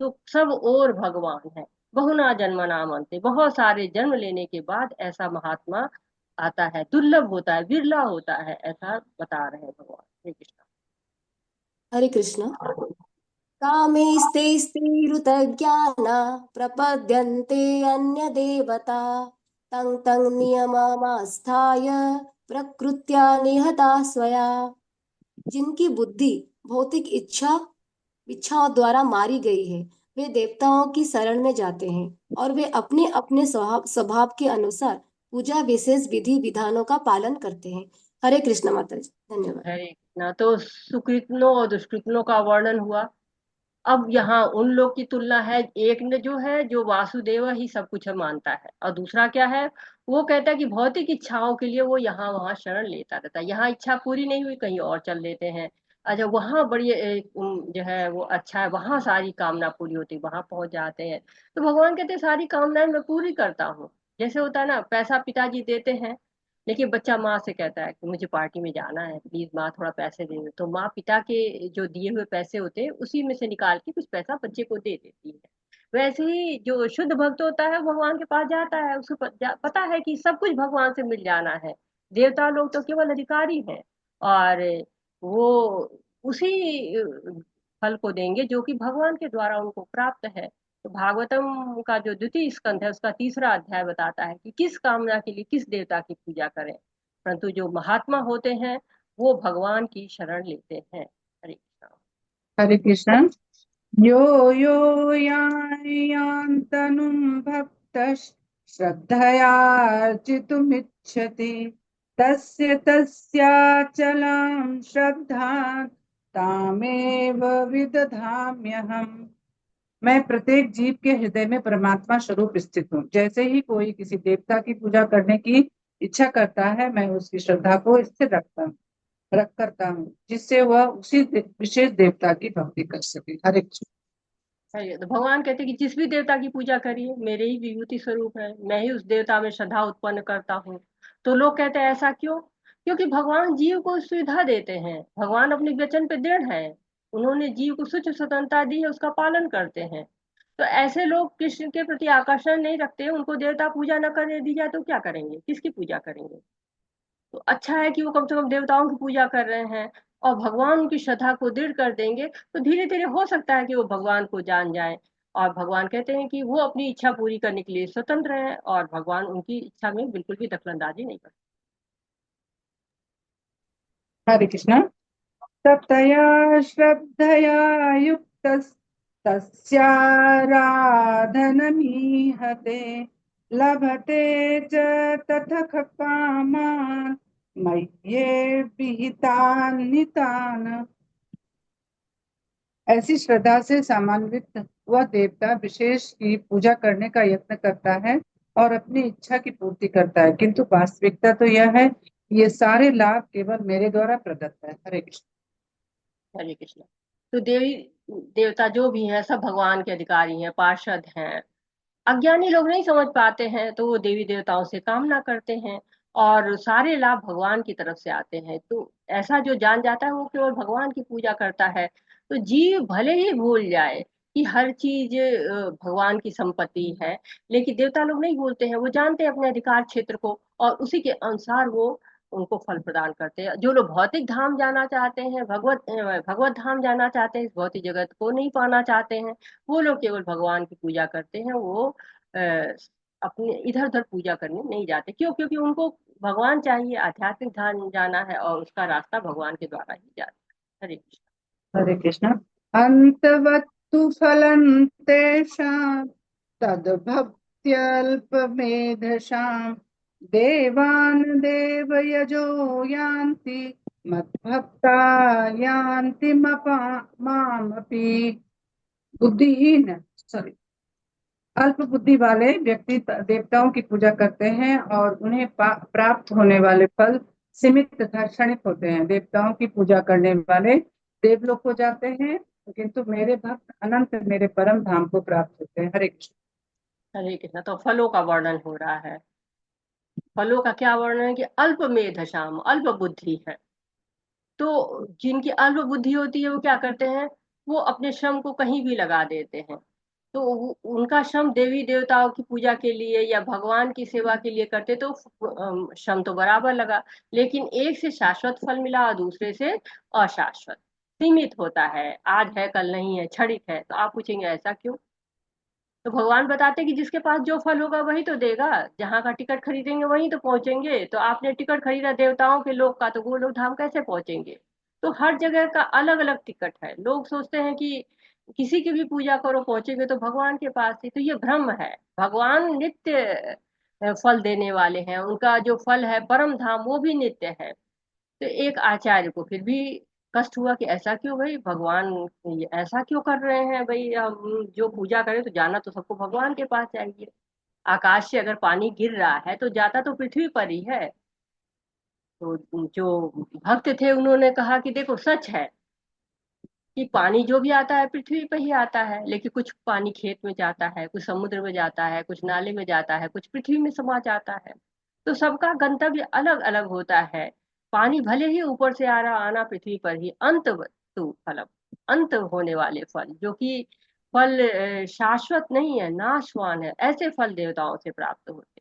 तो सब और भगवान है। बहुना जन्म नाम अंते, बहुत सारे जन्म लेने के बाद ऐसा महात्मा आता है, दुर्लभ होता है, विरला होता है, ऐसा बता रहे हैं भगवान श्री कृष्ण। हरे कृष्ण। कामे स्ते स्थिरुतज्ञाना प्रपद्यन्ते अन्यदेवता तं तं नियममास्थाय प्रकृत्या निहता स्वया। जिनकी बुद्धि भौतिक इच्छाओं द्वारा मारी गई है, वे देवताओं की शरण में जाते हैं और वे अपने अपने स्वभाव के अनुसार पूजा विशेष विधि विधानों का पालन करते हैं। हरे कृष्ण माता जी। धन्यवाद। हरे कृष्णा। तो सुकृतनों और दुष्कृतनों का वर्णन हुआ। अब यहाँ उन लोग की तुलना है, एक ने जो है जो वासुदेव ही सब कुछ मानता है, और दूसरा क्या है, वो कहता है कि भौतिक इच्छाओं के लिए वो यहाँ वहां शरण लेता रहता है। यहाँ इच्छा पूरी नहीं हुई, कहीं और चल लेते हैं। अच्छा, वहां बड़ी जो है वो अच्छा है, वहां सारी कामना पूरी होती, वहां पहुंच जाते हैं। तो भगवान कहते हैं सारी कामनाएं मैं पूरी करता हूँ। जैसे होता है ना, पैसा पिताजी देते हैं, लेकिन बच्चा माँ से कहता है कि मुझे पार्टी में जाना है, प्लीज माँ थोड़ा पैसे दे दो, तो माँ पिता के जो दिए हुए पैसे होते हैं उसी में से निकाल के कुछ पैसा बच्चे को दे देती है। वैसे ही जो शुद्ध भक्त होता है वो भगवान के पास जाता है, उसको पता है कि सब कुछ भगवान से मिल जाना है। देवता लोग तो केवल अधिकारी हैं, और वो उसी फल को देंगे जो कि भगवान के द्वारा उनको प्राप्त है। तो भागवतम का जो द्वितीय स्कंध है उसका तीसरा अध्याय बताता है कि किस कामना के लिए किस देवता की पूजा करें। परंतु जो महात्मा होते हैं वो भगवान की शरण लेते हैं। हरे कृष्णा। हरे कृष्ण। यो यो यान्तनुं भक्तः श्रद्धयार्चितुमिच्छति तस्य तस्याचलां श्रद्धां तामेव विदधाम्यहम्। मैं प्रत्येक जीव के हृदय में परमात्मा स्वरूप स्थित हूँ। जैसे ही कोई किसी देवता की पूजा करने की इच्छा करता है, मैं उसकी श्रद्धा को स्थिर रख करता हूँ, जिससे वह उसी विशेष देवता की भक्ति कर सके। हरे कृष्ण। तो भगवान कहते हैं कि जिस भी देवता की पूजा करिए, मेरे ही विभूति स्वरूप है, मैं ही उस देवता में श्रद्धा उत्पन्न करता हूँ। तो लोग कहते हैं ऐसा क्यों? क्योंकि भगवान जीव को सुविधा देते हैं, भगवान अपने वचन पे दृढ़ है, उन्होंने जीव को सुच स्वतंत्रता दी है, उसका पालन करते हैं। तो ऐसे लोग कृष्ण के प्रति आकर्षण नहीं रखते, उनको देवता पूजा न करने दी जाए तो क्या करेंगे, किसकी पूजा करेंगे? तो अच्छा है कि वो कम से कम देवताओं की पूजा कर रहे हैं, और भगवान उनकी श्रद्धा को दृढ़ कर देंगे तो धीरे धीरे हो सकता है कि वो भगवान को जान जाए। और भगवान कहते हैं कि वो अपनी इच्छा पूरी करने के लिए स्वतंत्र है, और भगवान उनकी इच्छा में बिल्कुल भी दखलंदाजी नहीं करते। हरे कृष्ण। ततया श्रद्धया युक्तस्तस्याराधनमीहते लभते च ततः कामान् मय्ये विहितान् नितान्। ऐसी श्रद्धा से समान्वित वह देवता विशेष की पूजा करने का यत्न करता है और अपनी इच्छा की पूर्ति करता है, किंतु वास्तविकता तो यह है ये सारे लाभ केवल मेरे द्वारा प्रदत्त है। हरे कृष्ण। हरे कृष्ण। तो देवी देवता जो भी है सब भगवान के अधिकारी हैं, पार्षद हैं। अज्ञानी लोग नहीं समझ पाते हैं तो वो देवी देवताओं से कामना करते हैं, और सारे लाभ भगवान की तरफ से आते हैं। तो ऐसा जो जान जाता है वो केवल भगवान की पूजा करता है। तो जीव भले ही भूल जाए कि हर चीज भगवान की संपत्ति है, लेकिन देवता लोग नहीं भूलते हैं, वो जानते हैं अपने अधिकार क्षेत्र को, और उसी के अनुसार वो उनको फल प्रदान करते हैं। जो लोग भौतिक धाम जाना चाहते हैं, भगवत धाम जाना चाहते हैं, इस भौतिक जगत को नहीं पाना चाहते हैं, वो लोग केवल भगवान की पूजा करते हैं। वो अपने इधर उधर पूजा करने नहीं जाते। क्यों? क्योंकि उनको भगवान चाहिए, आध्यात्मिक धाम जाना है, और उसका रास्ता भगवान के द्वारा ही जाता है। हरे कृष्ण। हरे कृष्ण। अंतवत्तु फलं तेषां तद्भक्त्यल्पमेधसां देवान् देवयजो यान्ति मद्भक्ता यान्ति मामपि। बुद्धिहीन सॉरी अल्प बुद्धि वाले व्यक्ति देवताओं की पूजा करते हैं और उन्हें प्राप्त होने वाले फल सीमित तथा क्षणिक होते हैं। देवताओं की पूजा करने वाले देवलोक को जाते हैं, किंतु मेरे भक्त अनंत मेरे परम धाम को प्राप्त होते हैं। हरे कृष्ण। हरे कृष्ण। तो फलों का वर्णन हो रहा है। फलों का क्या वर्णन है कि अल्प मेधशाम, अल्प बुद्धि है। तो जिनकी अल्प बुद्धि होती है वो क्या करते हैं, वो अपने श्रम को कहीं भी लगा देते हैं। तो उनका श्रम देवी देवताओं की पूजा के लिए या भगवान की सेवा के लिए करते तो श्रम तो बराबर लगा, लेकिन एक से शाश्वत फल मिला और दूसरे से अशाश्वत, सीमित होता है, आज है कल नहीं है, क्षणिक है। तो आप पूछेंगे ऐसा क्यों? तो भगवान बताते कि जिसके पास जो फल होगा वही तो देगा, जहाँ का टिकट खरीदेंगे वहीं तो पहुंचेंगे। तो आपने टिकट खरीदा देवताओं के लोक का, तो वो लोग धाम कैसे पहुंचेंगे? तो हर जगह का अलग अलग टिकट है। लोग सोचते हैं कि किसी की भी पूजा करो पहुंचेंगे तो भगवान के पास ही, तो ये भ्रम है। भगवान नित्य फल देने वाले हैं, उनका जो फल है परम धाम वो भी नित्य है। तो एक आचार्य को फिर भी कष्ट हुआ कि ऐसा क्यों भाई, भगवान ये ऐसा क्यों कर रहे हैं भाई, हम जो पूजा करें तो जाना तो सबको भगवान के पास चाहिए। आकाश से अगर पानी गिर रहा है तो जाता तो पृथ्वी पर ही है। तो जो भक्त थे उन्होंने कहा कि देखो सच है कि पानी जो भी आता है पृथ्वी पर ही आता है, लेकिन कुछ पानी खेत में जाता है, कुछ समुद्र में जाता है, कुछ नाले में जाता है, कुछ पृथ्वी में समा जाता है। तो सबका गंतव्य अलग अलग होता है। पानी भले ही ऊपर से आ रहा आना पृथ्वी पर ही, अंत तु फलम, अंत होने वाले फल, जो कि फल शाश्वत नहीं है, नाशवान है, ऐसे फल देवताओं से प्राप्त होते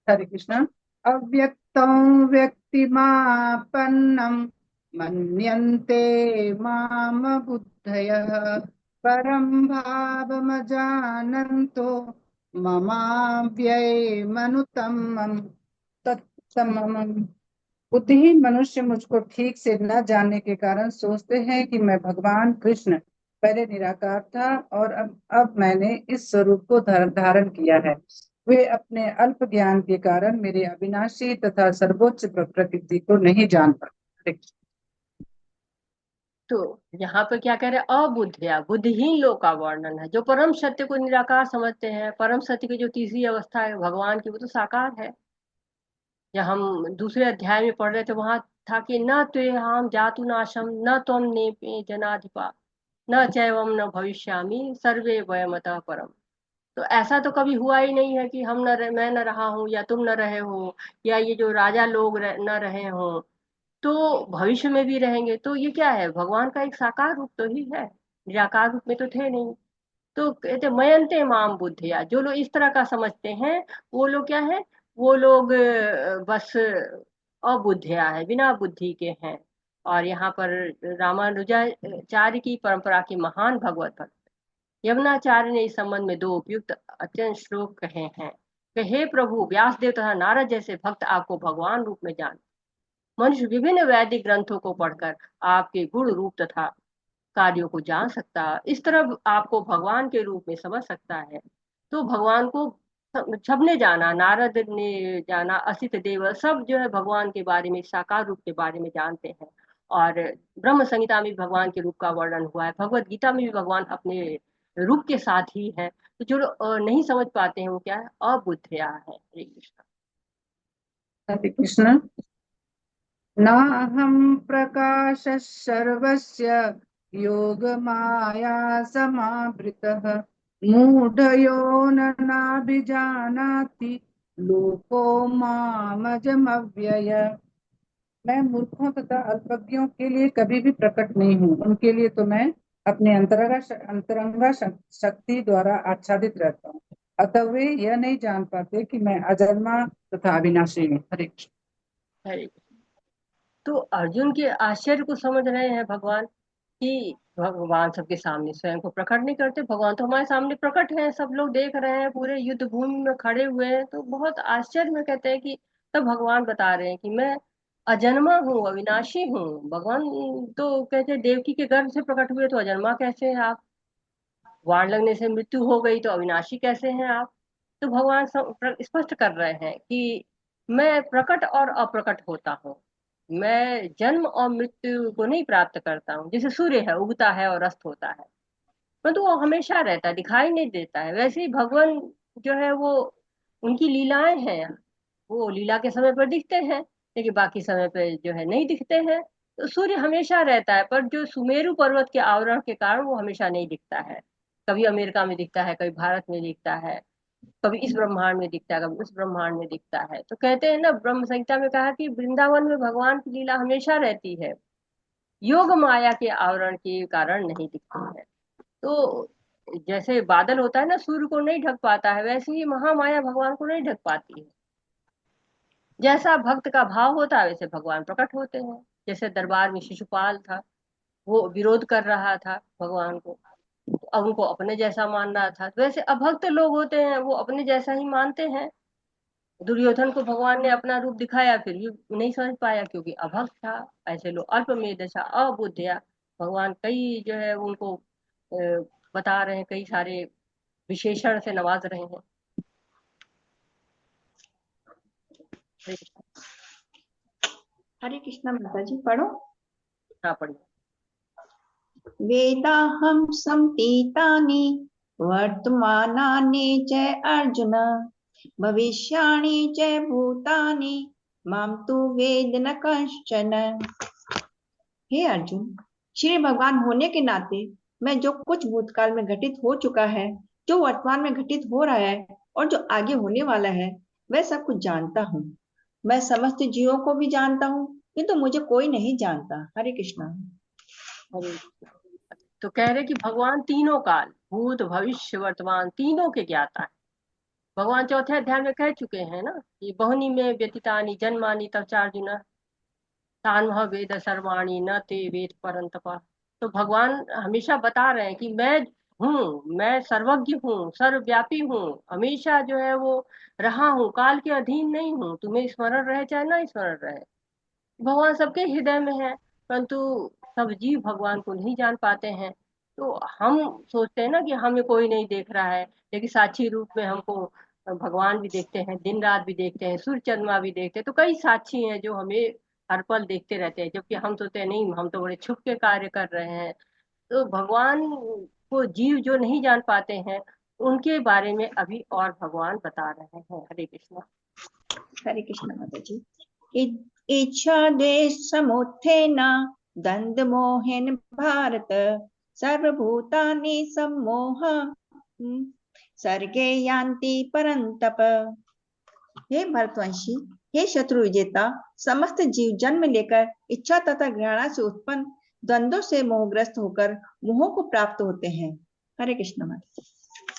हरे कृष्ण। अव्यक्तं व्यक्तिमापन्नं मन्यन्ते माम बुद्धयः परं भावमजानन्तो ममाव्ययमनुत्तमम् तत्समम्। बुद्धिहीन मनुष्य मुझको ठीक से न जानने के कारण सोचते हैं कि मैं भगवान कृष्ण पहले निराकार था और अब मैंने इस स्वरूप को धारण किया है। वे अपने अल्प ज्ञान के कारण मेरे अविनाशी तथा सर्वोच्च प्रकृति को नहीं जान पाते। तो यहाँ पर क्या कह रहे हैं, अबुद्धया, बुद्धिहीन लोग का वर्णन है। जो परम सत्य को निराकार समझते हैं, परम सत्य की जो तीसरी अवस्था है भगवान की, वो तो साकार है। जब हम दूसरे अध्याय में पढ़ रहे थे वहां था कि न त्वेहाम जातु नाशम न त्वम नेपे जनाधिपा न चैवम न भविष्यामि सर्वे वयमतः परम। तो ऐसा तो कभी हुआ ही नहीं है कि मैं न रहा हूँ या तुम न रहे हो, या ये जो राजा लोग न रहे हों, तो भविष्य में भी रहेंगे। तो ये क्या है, भगवान का एक साकार रूप तो ही है, निराकार रूप में तो थे नहीं। तो कहते मयंते माम बुद्धिया, जो लोग इस तरह का समझते हैं वो लोग क्या है, वो लोग बस अबुद्धिया है, बिना बुद्धि के हैं। और यहाँ पर रामानुजाचार्य की परंपरा के महान भगवत भक्त यमुनाचार्य ने इस संबंध में दो उपयुक्त अत्यंत श्लोक कहे हैं कि हे प्रभु, व्यासदेव तथा नारद जैसे भक्त आपको भगवान रूप में जान। मनुष्य विभिन्न वैदिक ग्रंथों को पढ़कर आपके गुण रूप तथा कार्यों को जान सकता, इस तरह आपको भगवान के रूप में समझ सकता है। तो भगवान को सबने जाना, नारद ने जाना, असित देव सब जो है भगवान के बारे में, साकार रूप के बारे में जानते हैं। और ब्रह्म संहिता में भी भगवान के रूप का वर्णन हुआ है, भगवत गीता में भी भगवान अपने रूप के साथ ही है। तो जो नहीं समझ पाते हैं वो क्या है, अबुद्धया है। हरे कृष्ण। हरे कृष्ण। नाहं प्रकाशः सर्वस्य योगमाया समावृतः मूढयो नाभिजानाति लोको मामजमव्यय। मैं मूर्खों तथा अल्पज्ञों के लिए कभी भी प्रकट नहीं हूँ, उनके लिए तो मैं अपने अंतरंगा शक्ति द्वारा आच्छादित रहता हूँ, अतः वे यह नहीं जान पाते कि मैं अजन्मा तथा अविनाशी हूँ। हरे कृष्ण। हरे कृष्ण। तो अर्जुन के आश्चर्य को समझ रहे हैं भगवान कि भगवान सबके सामने स्वयं को प्रकट नहीं करते, भगवान तो हमारे सामने प्रकट हैं, सब लोग देख रहे हैं, पूरे युद्ध भूमि में खड़े हुए हैं। तो बहुत आश्चर्य में कहते हैं कि तब भगवान बता रहे हैं कि मैं अजन्मा हूँ, अविनाशी हूँ। भगवान तो कहते हैं देवकी के गर्भ से प्रकट हुए, तो अजन्मा कैसे हैं आप? वाण लगने से मृत्यु हो गई तो अविनाशी कैसे हैं आप? तो भगवान स्पष्ट कर रहे हैं कि मैं प्रकट और अप्रकट होता हूँ, मैं जन्म और मृत्यु को नहीं प्राप्त करता हूँ। जैसे सूर्य है, उगता है और अस्त होता है, परंतु वो हमेशा रहता है, दिखाई नहीं देता है। वैसे ही भगवान जो है वो, उनकी लीलाएं हैं, वो लीला के समय पर दिखते हैं लेकिन बाकी समय पर जो है नहीं दिखते हैं। तो सूर्य हमेशा रहता है, पर जो सुमेरु पर्वत के आवरण के कारण वो हमेशा नहीं दिखता है। कभी अमेरिका में दिखता है, कभी भारत में दिखता है, कभी इस ब्रह्मांड में दिखता है, कभी उस ब्रह्मांड में दिखता है। तो कहते हैं ना, ब्रह्म संहिता में कहा कि वृंदावन में भगवान की लीला हमेशा रहती है, योग माया के आवरण के कारण नहीं दिखती है। तो जैसे बादल होता है ना, सूर्य को नहीं ढक पाता है, वैसे ही महामाया भगवान को नहीं ढक पाती है। जैसा भक्त का भाव होता है वैसे भगवान प्रकट होते हैं। जैसे दरबार में शिशुपाल था, वो विरोध कर रहा था भगवान को, तो अब उनको अपने जैसा मान रहा था। तो वैसे अभक्त लोग होते हैं, वो अपने जैसा ही मानते हैं। दुर्योधन को भगवान ने अपना रूप दिखाया, फिर भी नहीं समझ पाया क्योंकि अभक्त था। ऐसे लोग अल्प में दशा अबुद्धया, भगवान कई जो है उनको बता रहे हैं, कई सारे विशेषण से नवाज रहे हैं। हरे कृष्णा। माता जी पढ़ो। हाँ पढ़िए। वेदाहं संतीतानि वर्तमानानि च अर्जुन भविष्याणि च भूतानि मां तु वेद न कश्चन। हे अर्जुन, श्री भगवान होने के नाते मैं जो कुछ भूतकाल में घटित हो चुका है, जो वर्तमान में घटित हो रहा है और जो आगे होने वाला है, वह सब कुछ जानता हूँ। मैं समस्त जीवों को भी जानता हूँ, किंतु मुझे कोई नहीं जानता। हरे कृष्णा। तो कह रहे कि भगवान तीनों काल, भूत भविष्य वर्तमान, तीनों के ज्ञाता है। भगवान चौथे अध्याय में कह चुके हैं ना कि बहुनी में व्यतीतानि जन्मानि तव चार्जुन तान वेद सर्वाणी न ते वेद परंतपा। तो भगवान हमेशा बता रहे हैं कि मैं हूँ, मैं सर्वज्ञ हूँ, सर्वव्यापी हूँ, हमेशा जो है वो रहा हूँ, काल के अधीन नहीं हूँ। तुम्हें स्मरण रहे चाहे ना स्मरण रहे, भगवान सबके हृदय में है, परंतु सब जीव भगवान को नहीं जान पाते हैं। तो हम सोचते हैं ना कि हमें कोई नहीं देख रहा है, लेकिन साक्षी रूप में हमको भगवान भी देखते हैं, दिन रात भी देखते हैं, सूर्य चंद्रमा भी देखते हैं। तो कई साक्षी हैं जो हमें हर पल देखते रहते हैं, जबकि हम सोचते हैं नहीं, हम तो बड़े छुप के कार्य कर रहे हैं। तो भगवान को जीव जो नहीं जान पाते हैं, उनके बारे में अभी और भगवान बता रहे हैं। हरे कृष्ण। हरे कृष्णा। माता जी, इच्छा देश समुत्थेन द्वंद्व मोहेन भारत सर्वभूतानि सम्मोह सर्गे यान्ति परंतप। हे भरतवंशी, हे शत्रु विजेता, समस्त जीव जन्म लेकर इच्छा तथा घृणा से उत्पन्न द्वंद्वों से मोहग्रस्त होकर मोह को प्राप्त होते हैं। हरे कृष्ण। माता।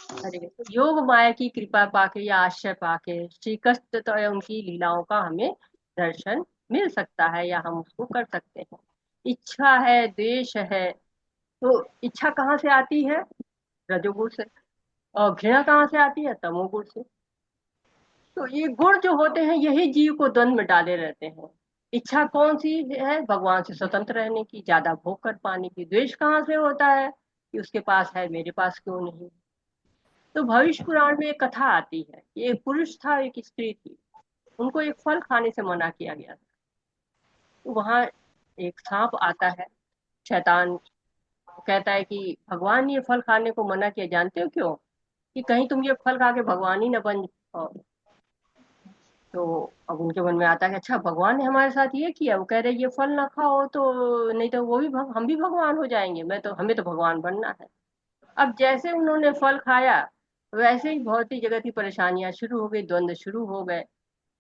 अरे तो योग माया की कृपा पाके या आश्रय पाके श्री कृष्ण तो उनकी लीलाओं का हमें दर्शन मिल सकता है या हम उसको कर सकते हैं। इच्छा है, द्वेष है, तो इच्छा कहाँ से आती है? रजोगुण से। और घृणा कहाँ से आती है? तमोगुण से। तो ये गुण जो होते हैं यही जीव को द्वंद में डाले रहते हैं। इच्छा कौन सी है? भगवान से स्वतंत्र रहने की, ज्यादा भोग कर पाने की। द्वेष कहाँ से होता है? कि उसके पास है, मेरे पास क्यों नहीं। तो भविष्य पुराण में एक कथा आती है कि एक पुरुष था, एक स्त्री थी। उनको एक फल खाने से मना किया गया था। तो वहां एक सांप आता है, शैतान। कहता है कि भगवान ने ये फल खाने को मना किया, जानते हो क्यों? कि कहीं तुम ये फल खा के भगवान ही न बन जाओ। तो अब उनके मन में आता है कि अच्छा, भगवान ने हमारे साथ ये किया। वो कह रहे ये फल ना खाओ तो नहीं तो वो भी हम भी भगवान हो जाएंगे। हमें तो भगवान बनना है। अब जैसे उन्होंने फल खाया, वैसे ही भौतिक जगत की परेशानियां शुरू हो गई, द्वंद्व शुरू हो गए।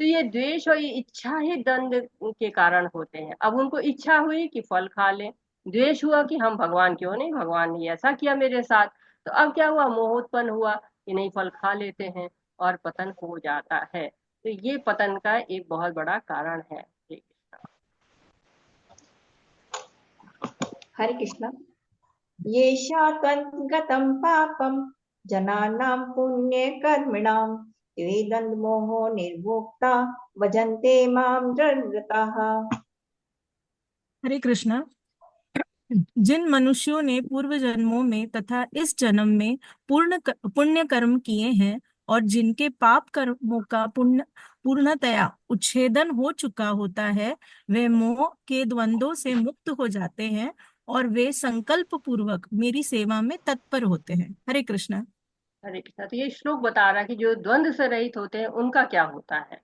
तो ये द्वेष और ये इच्छा ही द्वंद्व के कारण होते हैं। अब उनको इच्छा हुई कि फल खा लें, द्वेष हुआ कि हम भगवान क्यों नहीं, भगवान ने ऐसा किया मेरे साथ। तो अब क्या हुआ? मोह उत्पन्न हुआ कि नहीं, फल खा लेते हैं, और पतन हो जाता है। तो ये पतन का एक बहुत बड़ा कारण है। हरे कृष्णा। येषा त्वद्गतं पापं जनानां पुण्यकर्मिणां ते द्वन्द्वमोहो निर्मुक्ता भजन्ते मां दृढव्रताः। हरे कृष्णा। जिन मनुष्यों ने पूर्व जन्मों में तथा इस जन्म में पुण्य कर्म किए हैं और जिनके पाप कर्मों का पूर्णतया उच्छेदन हो चुका होता है, वे मोह के द्वंद्वों से मुक्त हो जाते हैं और वे संकल्प पूर्वक मेरी सेवा में तत्पर होते हैं। हरे कृष्णा। हरे कृष्णा। तो ये श्लोक बता रहा है कि जो द्वंद्व से रहित होते हैं उनका क्या होता है।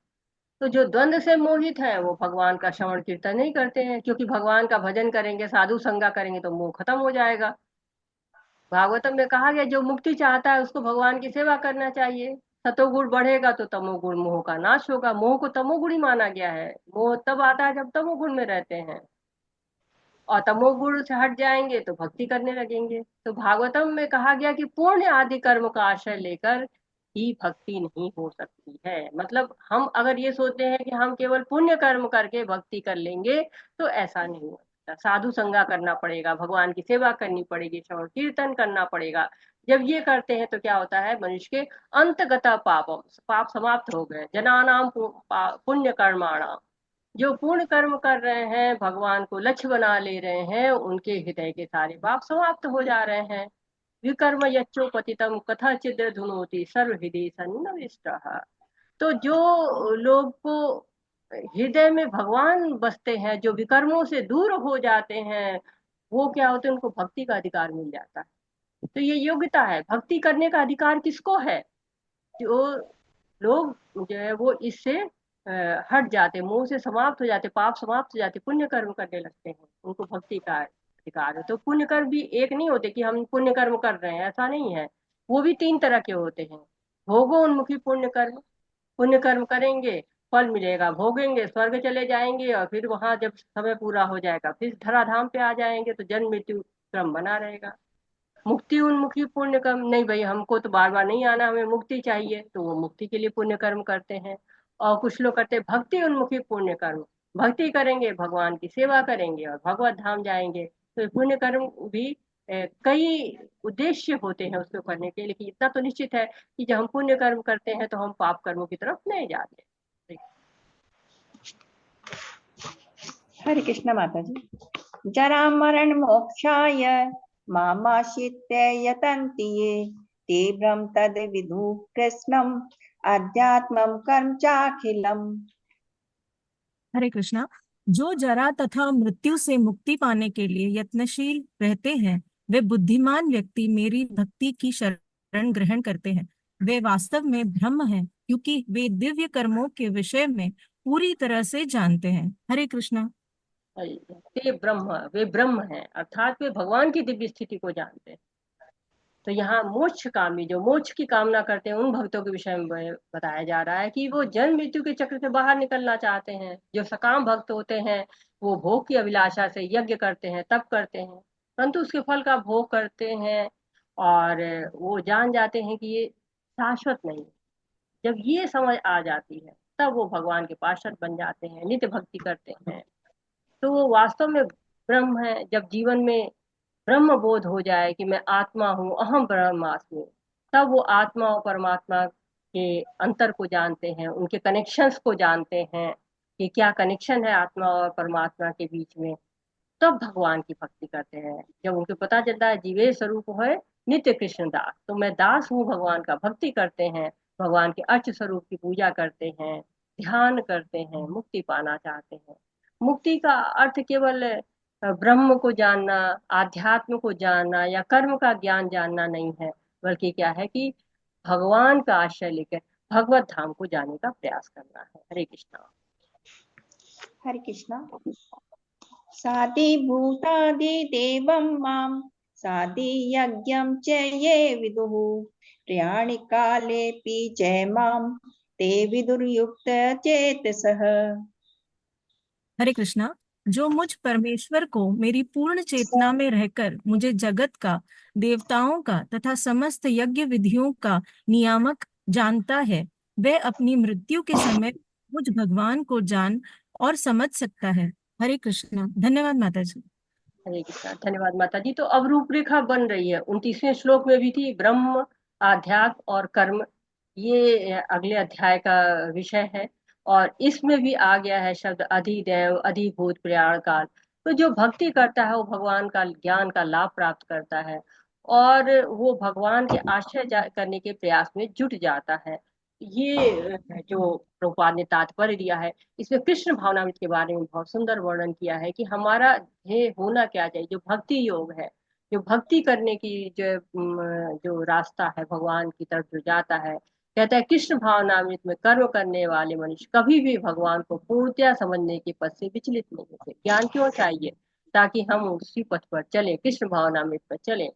तो जो द्वंद्व से मोहित है वो भगवान का श्रवण कीर्तन नहीं करते हैं, क्योंकि भगवान का भजन करेंगे, साधु संगा करेंगे तो मोह खत्म हो जाएगा। भागवतम में कहा गया जो मुक्ति चाहता है उसको भगवान की सेवा करना चाहिए। सतोगुण बढ़ेगा तो तमोगुण मोह का नाश होगा। मोह को तमोगुण ही माना गया है। मोह तब आता है जब तमोगुण में रहते हैं, और तमोगुण से हट जाएंगे तो भक्ति करने लगेंगे। तो भागवतम में कहा गया कि पुण्य आदि कर्म का आश्रय लेकर ही भक्ति नहीं हो सकती है। मतलब हम अगर ये सोचते हैं कि हम केवल पुण्य कर्म करके भक्ति कर लेंगे, तो ऐसा नहीं हो सकता। साधु संगा करना पड़ेगा, भगवान की सेवा करनी पड़ेगी, श्रवण कीर्तन करना पड़ेगा। जब ये करते हैं तो क्या होता है? मनुष्य के अंतगत पाप समाप्त हो गए। जनानाम पुण्य कर्माणाम। जो पूर्ण कर्म कर रहे हैं, भगवान को लक्ष्य बना ले रहे हैं, उनके हृदय के सारे पाप समाप्त हो जा रहे हैं। विकर्म यच्चो पतितम कथाचिद धुनोति सर्व हृदय सन्निविष्टः। तो जो लोग को हृदय में भगवान बसते हैं, जो विकर्मों से दूर हो जाते हैं, वो क्या होते हैं? उनको भक्ति का अधिकार मिल जाता है। तो ये योग्यता है। भक्ति करने का अधिकार किसको है? जो लोग जो है वो इससे हट जाते, मुंह से समाप्त हो जाते, पाप समाप्त हो जाते, पुण्य कर्म करने लगते हैं, उनको भक्ति का अधिकार है। तो पुण्य कर्म भी एक नहीं होते कि हम पुण्य कर्म कर रहे हैं, ऐसा नहीं है। वो भी तीन तरह के होते हैं। भोगोन्मुखी पुण्य कर्म। पुण्य कर्म करेंगे, फल मिलेगा, भोगेंगे, स्वर्ग चले जाएंगे, और फिर वहां जब समय पूरा हो जाएगा फिर धराधाम पे आ जाएंगे, तो जन्म मृत्यु क्रम बना रहेगा। मुक्ति उन्मुखी पुण्य कर्म नहीं, भाई हमको तो बार बार नहीं आना, हमें मुक्ति चाहिए, तो वो मुक्ति के लिए पुण्य कर्म करते हैं। और कुछ लोग करते हैं भक्ति उन्मुखी पुण्य कर्म। भक्ति करेंगे, भगवान की सेवा करेंगे और भगवत धाम जाएंगे। तो ये पुण्य कर्म भी कई उद्देश्य होते हैं उसको करने के, लेकिन इतना तो निश्चित है कि जब हम पुण्य कर्म करते हैं तो हम पाप कर्मों की तरफ नहीं जाते। हरे कृष्ण माता जी। जरा मरण मोक्षाय मामाश्रित्य यतन्ति ये ते ब्रह्म तद विदु कृष्णम अध्यात्मम कर्म चाखिलम। हरे कृष्णा। जो जरा तथा मृत्यु से मुक्ति पाने के लिए यत्नशील रहते हैं, वे बुद्धिमान व्यक्ति मेरी भक्ति की शरण ग्रहण करते हैं। वे वास्तव में ब्रह्म हैं, क्योंकि वे दिव्य कर्मों के विषय में पूरी तरह से जानते हैं। हरे कृष्णा। वे ब्रह्म हैं, अर्थात वे भगवान की दिव्य स्थिति को जानते हैं। तो यहाँ मोक्ष कामी, जो मोक्ष की कामना करते हैं, उन भक्तों के विषय में बताया जा रहा है कि वो जन्म मृत्यु के चक्र से बाहर निकलना चाहते हैं। जो सकाम भक्त होते हैं वो भोग की अभिलाषा से यज्ञ करते हैं, तप करते हैं, परंतु उसके फल का भोग करते हैं। और वो जान जाते हैं कि ये शाश्वत नहीं। जब ये समझ आ जाती है तब वो भगवान के पार्षद बन जाते हैं, नित्य भक्ति करते हैं। तो वो वास्तव में ब्रह्म है। जब जीवन में ब्रह्म बोध हो जाए कि मैं आत्मा हूँ, अहम ब्रह्मास्मि, तब वो आत्मा और परमात्मा के अंतर को जानते हैं, उनके कनेक्शंस को जानते हैं कि क्या कनेक्शन है आत्मा और परमात्मा के बीच में। तब भगवान की भक्ति करते हैं। जब उनको पता चलता है जीवे स्वरूप है नित्य कृष्ण दास, तो मैं दास हूँ भगवान का, भक्ति करते हैं, भगवान के अर्च स्वरूप की पूजा करते हैं, ध्यान करते हैं, मुक्ति पाना चाहते हैं। मुक्ति का अर्थ केवल ब्रह्म को जानना, आध्यात्म को जानना या कर्म का ज्ञान जानना नहीं है, बल्कि क्या है कि भगवान का आश्रय लेकर भगवत धाम को जाने का प्रयास करना है। हरे कृष्णा। हरे कृष्णा। सादि भूतादि देवं मां सादि यज्ञं च ये विदुः प्रयाणि कालेऽपि च मां ते विदुर्युक्त चेतसः। हरे कृष्णा। जो मुझ परमेश्वर को मेरी पूर्ण चेतना में रहकर मुझे जगत का, देवताओं का तथा समस्त यज्ञ विधियों का नियामक जानता है, वह अपनी मृत्यु के समय मुझ भगवान को जान और समझ सकता है। हरे कृष्णा। धन्यवाद माता जी। हरे कृष्णा। धन्यवाद माता जी। तो अब रूपरेखा बन रही है। 29वें श्लोक में भी थी ब्रह्म, आध्यात्म और कर्म, ये अगले अध्याय का विषय है। और इसमें भी आ गया है शब्द अधिदेव, अधिभूत, प्रयाण काल। तो जो भक्ति करता है वो भगवान का ज्ञान का लाभ प्राप्त करता है और वो भगवान के आश्रय करने के प्रयास में जुट जाता है। ये जो प्रभुपाद ने तात्पर्य दिया है, इसमें कृष्ण भावनामृत के बारे में बहुत सुंदर वर्णन किया है कि हमारा ध्येय होना क्या चाहिए। जो भक्ति योग है, जो भक्ति करने की जो रास्ता है भगवान की तरफ जो जाता है, कहता है कृष्ण भावनामृत में कर्म करने वाले मनुष्य कभी भी भगवान को पूर्णतया समझने के पथ से विचलित नहीं होते। ज्ञान क्यों चाहिए? ताकि हम उसी पथ पर चले, कृष्ण भावनामृत पर चले।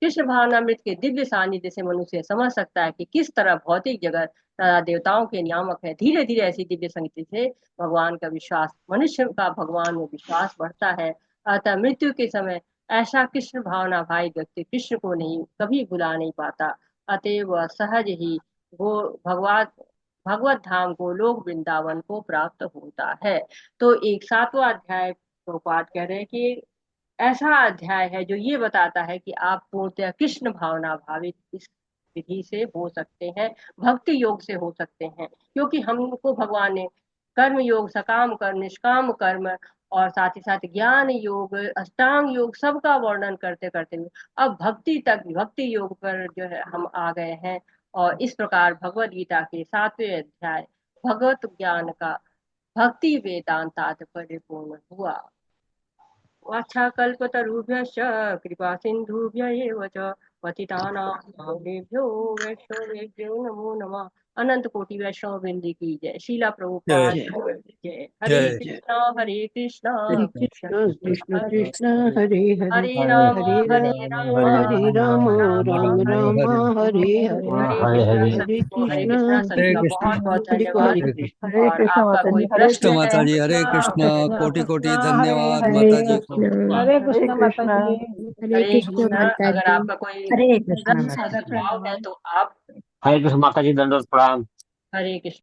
कृष्ण भावनामृत के दिव्य सानिध्य से मनुष्य समझ सकता है कि किस तरह भौतिक जगत देवताओं के नियामक है। धीरे धीरे ऐसी दिव्य संगति से भगवान का विश्वास, मनुष्य का भगवान में विश्वास बढ़ता है। अतः मृत्यु के समय ऐसा कृष्ण भावना भाई व्यक्ति कृष्ण को नहीं कभी भुला नहीं पाता। अतएव वह सहज ही वो भगवत धाम गोलोक वृंदावन को प्राप्त होता है। तो एक 7वां अध्याय प्रभुपाद कह रहे हैं कि ऐसा अध्याय है जो ये बताता है कि आप पूर्णतः कृष्ण भावना भावित इस विधि से हो सकते हैं, भक्ति योग से हो सकते हैं। क्योंकि हमको भगवान ने कर्म योग, सकाम कर्म, निष्काम कर्म और साथ ही साथ ज्ञान योग, अष्टांग योग सबका वर्णन करते करते हुए अब भक्ति तक, भक्ति योग पर जो है हम आ गए हैं। और इस प्रकार भगवत गीता के 7वें अध्याय भगवत ज्ञान का भक्ति वेदांत तात्पर्य पूर्ण हुआ। वाछाकल्पतरुभ्यश्च कृपा सिन्धुभ्य एव च पतितानां पावनेभ्यो वैष्णवेभ्यो नमो नमः। अनंत कोटि वैष्णव वृंद की जय। शीला प्रभुपाद जय। हरे कृष्णा कृष्ण हरे कृष्ण कृष्ण हरे कृष्ण हरे हरे हरे राम हरे हरे राम राम हरे राम राम हरे राम हरे हरे हरे कृष्णा। हरे सभी हरे को हरे कृष्ण कृष्णा, सभी हरे का कृष्ण बहुत बहुत हरे धन्यवाद। कृष्ण हरे और कृष्ण आपका माता कोई जी। हरे प्रश्न कृष्ण है? माता जी। हरे कृष्ण कोटि कोटि धन्यवाद माता जी को। हरे हरे कृष्ण माता कृष्ण। जी। हरे हरे कृष्ण कृष्णा। माता अगर जी। आपका कोई हरे कृष्ण प्रश्न माता अगर जी। भाव है तो आप हरे कृष्ण माता जी, दंडवत प्रणाम। हरे कृष्ण।